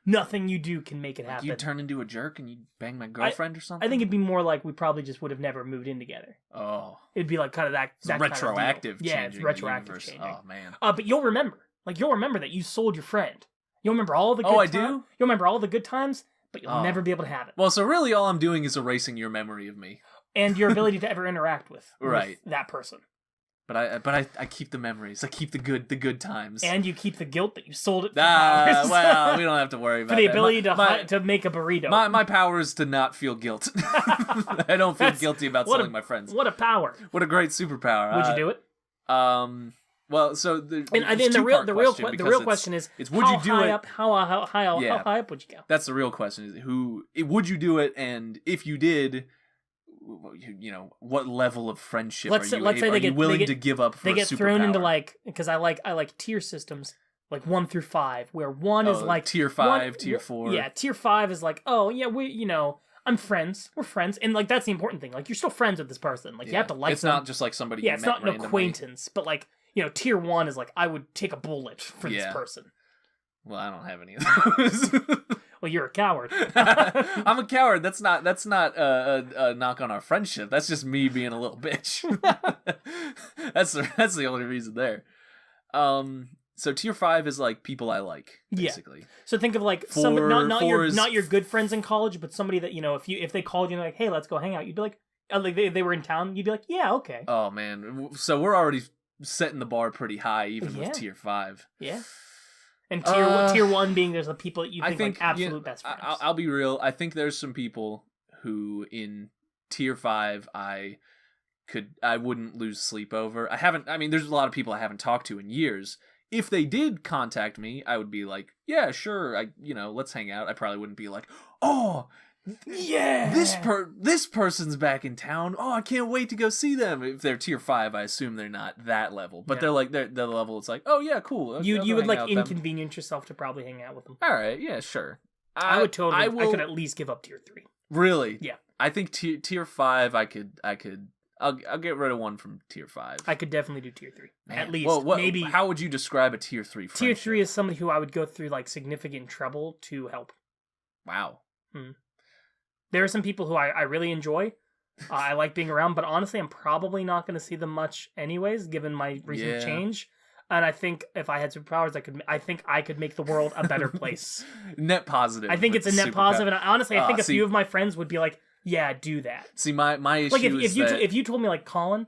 Nothing you do can make it happen. You turn into a jerk and you bang my girlfriend or something? I think it'd be more like we probably just would have never moved in together. Oh. It'd be like kind of that retroactive kind of deal. Yeah, it's changing retroactive the universe. changing. Oh, man. But you'll remember. Like, you'll remember that you sold your friend. You'll remember all the good I times. do? You'll remember all the good times, but you'll never be able to have it. Well, so really all I'm doing is erasing your memory of me. And your ability to ever interact with that person. But I keep the memories. I keep the good times. And you keep the guilt that you sold it for powers. Well, we don't have to worry about for the that. ability to make a burrito. My power is to not feel guilt. I don't feel guilty about selling my friends. What a power! What a great superpower. Would you do it? Well, so the real question is would you do it? How high up would you go? That's the real question. Would you do it? And if you did, what level of friendship are you willing to give up for a superpower? They get thrown into because I like tier systems, like 1 through 5, where 1 is like tier 5, tier 4. Yeah, tier 5 is like, oh yeah, I'm friends. We're friends, and like that's the important thing. Like you're still friends with this person. Like you have to like. It's them. not just like somebody. Yeah, you it's met not an randomly. acquaintance, but like tier 1 is like I would take a bullet for this person. Well, I don't have any of those. Well, you're a coward. I'm a coward. That's not a knock on our friendship. That's just me being a little bitch. That's the only reason there. So tier 5 is like people I like, basically. Yeah. So think of like not your good friends in college, but somebody that, you know, if they called you and like, hey, let's go hang out, you'd be like, they were in town, you'd be like, yeah, okay. Oh man, so we're already setting the bar pretty high, even with tier 5. Yeah. And tier 1 being there's the people that you think like absolute best friends. I'll be real. I think there's some people who in tier 5 I wouldn't lose sleep over. There's a lot of people I haven't talked to in years. If they did contact me, I would be like, yeah, sure, let's hang out. I probably wouldn't be like, oh, yeah, this person's back in town. Oh, I can't wait to go see them. If they're tier 5, I assume they're not that level, but they're like the level. It's like, oh yeah, cool. You would like inconvenience yourself to probably hang out with them. All right, yeah, sure. I would totally. I could at least give up tier 3. Really? Yeah. I think tier 5. I could. I'll get rid of one from tier 5. I could definitely do tier 3. Man. At least. Well, maybe. How would you describe a tier 3 friendship? Tier 3 is somebody who I would go through like significant trouble to help. Wow. There are some people who I really enjoy. I like being around, but honestly, I'm probably not going to see them much anyways, given my recent change. And I think if I had superpowers, I could make the world a better place. Net positive. I think it's a net positive, and honestly, I think a few of my friends would be like, "Yeah, do that." See, my issue like is if you told me like, Colin,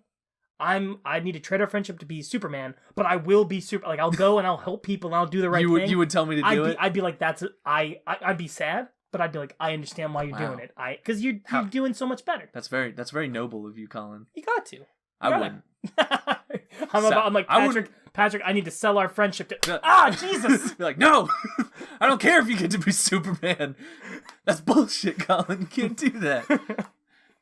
I need to trade our friendship to be Superman, but I will be super. Like I'll go and I'll help people and I'll do the right thing. You would tell me to do it. I'd be like, I'd be sad. But I'd be like, I understand why you're doing it. Because you're doing so much better. That's very noble of you, Colin. You got to. I wouldn't. I'm like, Patrick, I need to sell our friendship to... Jesus! You're like, no! I don't care if you get to be Superman. That's bullshit, Colin. You can't do that.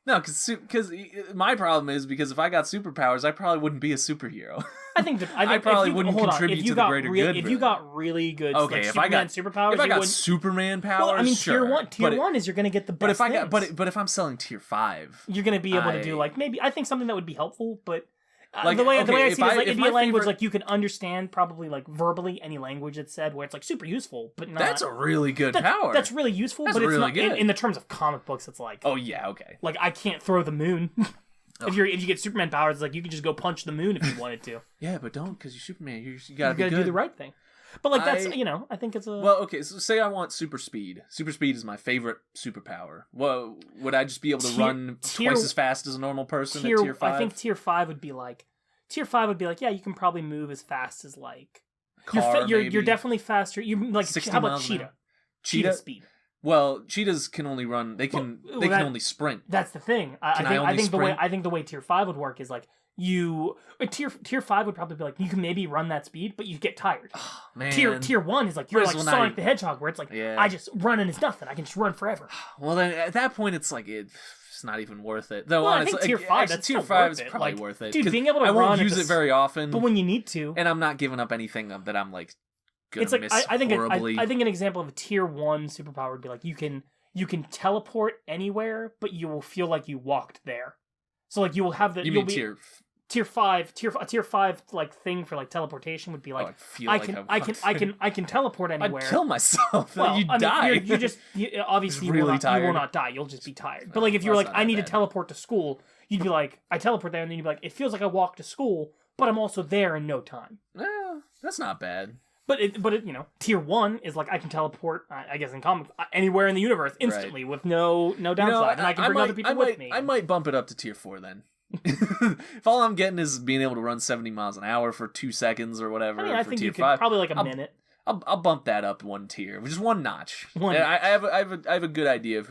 No, because my problem is because if I got superpowers, I probably wouldn't be a superhero. I think I probably wouldn't contribute to the greater good. If you got really good, okay, if I got superpowers, if I got Superman powers, well, I mean, sure. tier one is you're gonna get the best. But if I'm selling tier 5, you're gonna be able to do like maybe I think something that would be helpful, but. The way I see it is like it'd be a language like you can understand probably like verbally any language it's said where it's like super useful, but not. That's a really good power. That's really useful, but it's not in the terms of comic books. It's like, oh yeah, okay. Like I can't throw the moon. If you get Superman powers, it's like you can just go punch the moon if you wanted to. Yeah, but don't because you're Superman. You gotta do the right thing. But like that's I think it's a okay. So say I want super speed. Super speed is my favorite superpower. Well, would I just be able to run twice as fast as a normal person at tier 5? I think tier 5 would be like yeah, you can probably move as fast as like you're definitely faster. You like how about Cheetah? Cheetah speed. Well, cheetahs can only run. They can only sprint. That's the thing. I think the way tier 5 would work is like. Tier 5 would probably be like you can maybe run that speed, but you get tired. Oh, man. Tier 1 is like you're like Sonic the Hedgehog, where it's like I just running is nothing. I can just run forever. Well, then at that point, it's like it's not even worth it. Though honestly, I think tier 5, that's tier 5 is probably worth it. Dude, being able to run, I won't use it very often, but when you need to, and I'm not giving up anything that I'm like gonna it's like miss I think horribly. I think an example of a tier 1 superpower would be like you can teleport anywhere, but you will feel like you walked there. So like you will have the Tier 5 like thing for like teleportation would be like I can teleport anywhere. I'd kill myself. Well, you die. Obviously you will not die. You'll just be tired. But like if you were like I need to teleport to school, you'd be like I teleport there, and then you'd be like it feels like I walked to school, but I'm also there in no time. Well, that's not bad. But tier 1 is like I can teleport. I guess in comics anywhere in the universe instantly with no downside, and I can bring other people with me. I might bump it up to tier 4 then. If all I'm getting is being able to run 70 miles an hour for 2 seconds or whatever, I think you could probably like a minute. I'll bump that up one tier, just one notch. I have a good idea of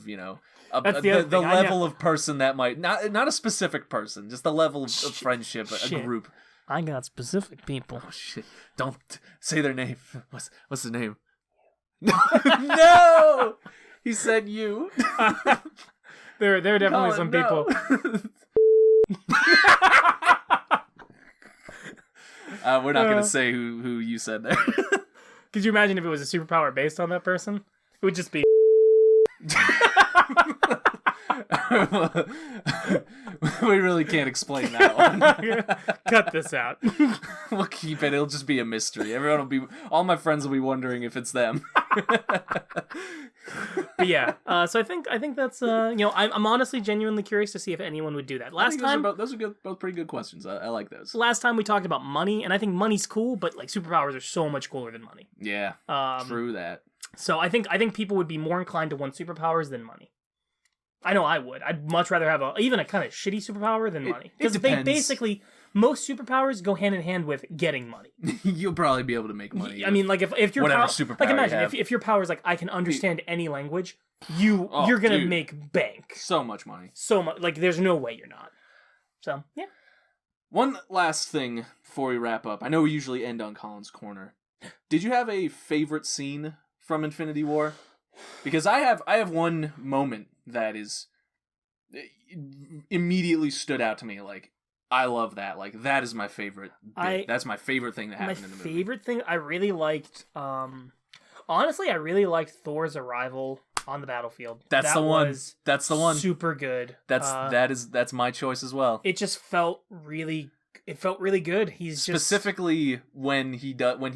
the level of person that might not a specific person, just the level of friendship, a group. I got specific people. Oh shit! Don't say their name. What's the name? No, he said you. There are definitely some people. We're not gonna say who you said there. Could you imagine if it was a superpower based on that person? It would just be. We really can't explain that one. Cut this out. We'll keep it. It'll just be a mystery. All my friends will be wondering if it's them. But yeah, so I think that's I'm honestly genuinely curious to see if anyone would do that. Last time, those are both pretty good questions. I like those. Last time we talked about money, and I think money's cool, but like superpowers are so much cooler than money. Yeah, true that. So I think people would be more inclined to want superpowers than money. I know I would. I'd much rather have even a kind of shitty superpower than money. Because they basically, most superpowers go hand in hand with getting money. You'll probably be able to make money. I mean, like if your whatever power, superpower like imagine you have. if your power is like I can understand any language, you're gonna make bank. So much money. So much. Like there's no way you're not. So yeah. One last thing before we wrap up. I know we usually end on Colin's corner. Did you have a favorite scene from Infinity War? Because I have one moment that is immediately stood out to me. Like, I love that. Like, that is my favorite bit. That's my favorite thing that happened in the movie. My favorite thing, I really liked, honestly, I really liked Thor's arrival on the battlefield. That's the one. That's the one. Super good. That's my choice as well. It just felt really good. He's specifically when he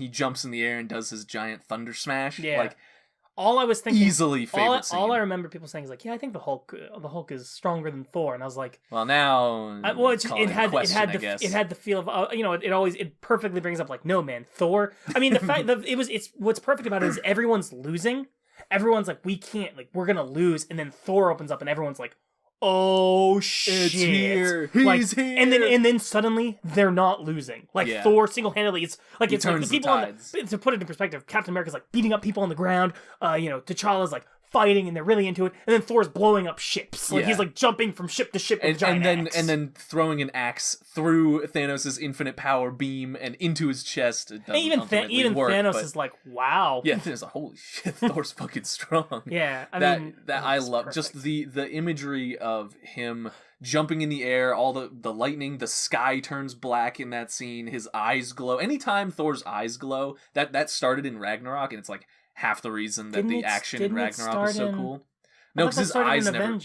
jumps in the air and does his giant thunder smash. Yeah. Like, all I was thinking, easily favorite scene. All I remember people saying is like, yeah, I think the Hulk is stronger than Thor, and I was like, well, now, it had the feel of it perfectly brings up like, no man, Thor. I mean, the fact that it's what's perfect about it is everyone's losing. Everyone's like, we can't, like, we're gonna lose, and then Thor opens up, and everyone's like, oh shit, it's here. He's here. And then suddenly they're not losing. Like Thor single-handedly, it's like it's like the people to put it in perspective, Captain America's like beating up people on the ground, T'Challa's like fighting and they're really into it, and then Thor's blowing up ships. Like he's like jumping from ship to ship with giant axe. And then throwing an axe through Thanos' infinite power beam and into his chest. Even Thanos is like, wow. Yeah, Thanos is like, holy shit, Thor's fucking strong. Yeah, I love perfect. Just the imagery of him jumping in the air, all the lightning, the sky turns black in that scene, his eyes glow. Anytime Thor's eyes glow, that started in Ragnarok, and it's like half the reason that the action in Ragnarok is so cool. No, because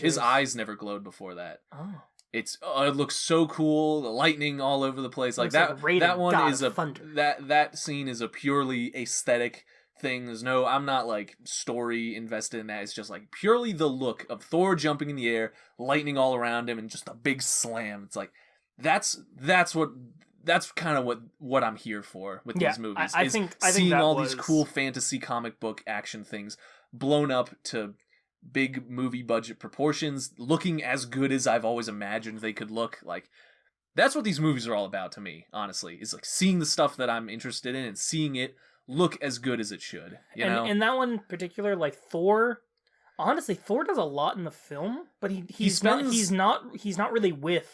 his eyes never glowed before that. Oh. It looks so cool. The lightning all over the place. Like that one is that scene is a purely aesthetic thing. I'm not like story invested in that. It's just like purely the look of Thor jumping in the air, lightning all around him, and just a big slam. It's like that's kind of what I'm here for with these movies. I think seeing all these cool fantasy comic book action things blown up to big movie budget proportions, looking as good as I've always imagined they could look. Like, that's what these movies are all about to me, honestly. Is like seeing the stuff that I'm interested in and seeing it look as good as it should. You know? And that one in particular, like Thor. Honestly, Thor does a lot in the film, but he's not really with.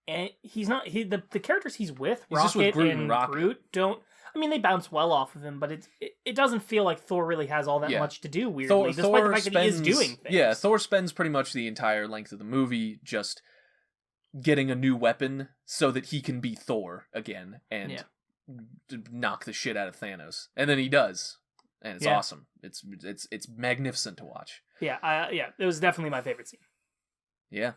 And the characters he's with, Rocket and Groot, don't. I mean, they bounce well off of him, but it doesn't feel like Thor really has all that much to do. Weirdly, despite the fact that he is doing things. Yeah, Thor spends pretty much the entire length of the movie just getting a new weapon so that he can be Thor again and knock the shit out of Thanos, and then he does, and it's awesome. It's magnificent to watch. Yeah, it was definitely my favorite scene. Yeah.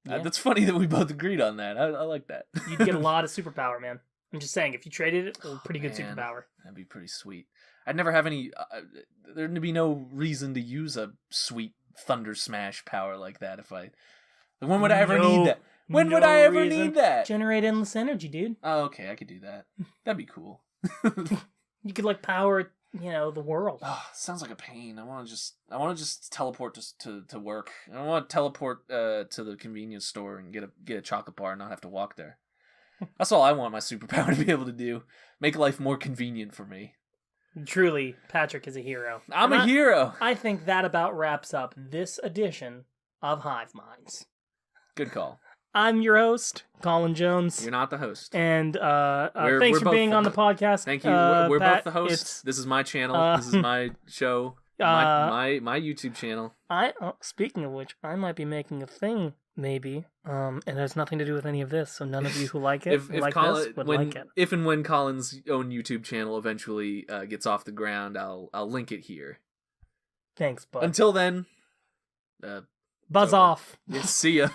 That's funny that we both agreed on that. I like that. You'd get a lot of superpower, man. I'm just saying, if you traded it, a pretty good superpower. That'd be pretty sweet. I'd never have any. There'd be no reason to use a sweet thunder smash power like that. When would I ever need that? When would I ever need that? Generate endless energy, dude. Oh, okay, I could do that. That'd be cool. You could like power, the world. Oh, sounds like a pain. I want to just teleport to work. I want to teleport to the convenience store and get a chocolate bar and not have to walk there. That's all I want my superpower to be able to do. Make life more convenient for me. Truly, Patrick is a hero. I'm a hero. I think that about wraps up this edition of Hyve Minds. Good call. I'm your host, Colin Jones. You're not the host. And thanks for being on the podcast. Thank you. We're Pat, both the hosts. This is my channel. This is my show. My YouTube channel. Speaking of which, I might be making a thing, maybe. And it has nothing to do with any of this. So none of you who like it like it. If and when Colin's own YouTube channel eventually gets off the ground, I'll link it here. Thanks, bud. Until then, buzz off. See ya.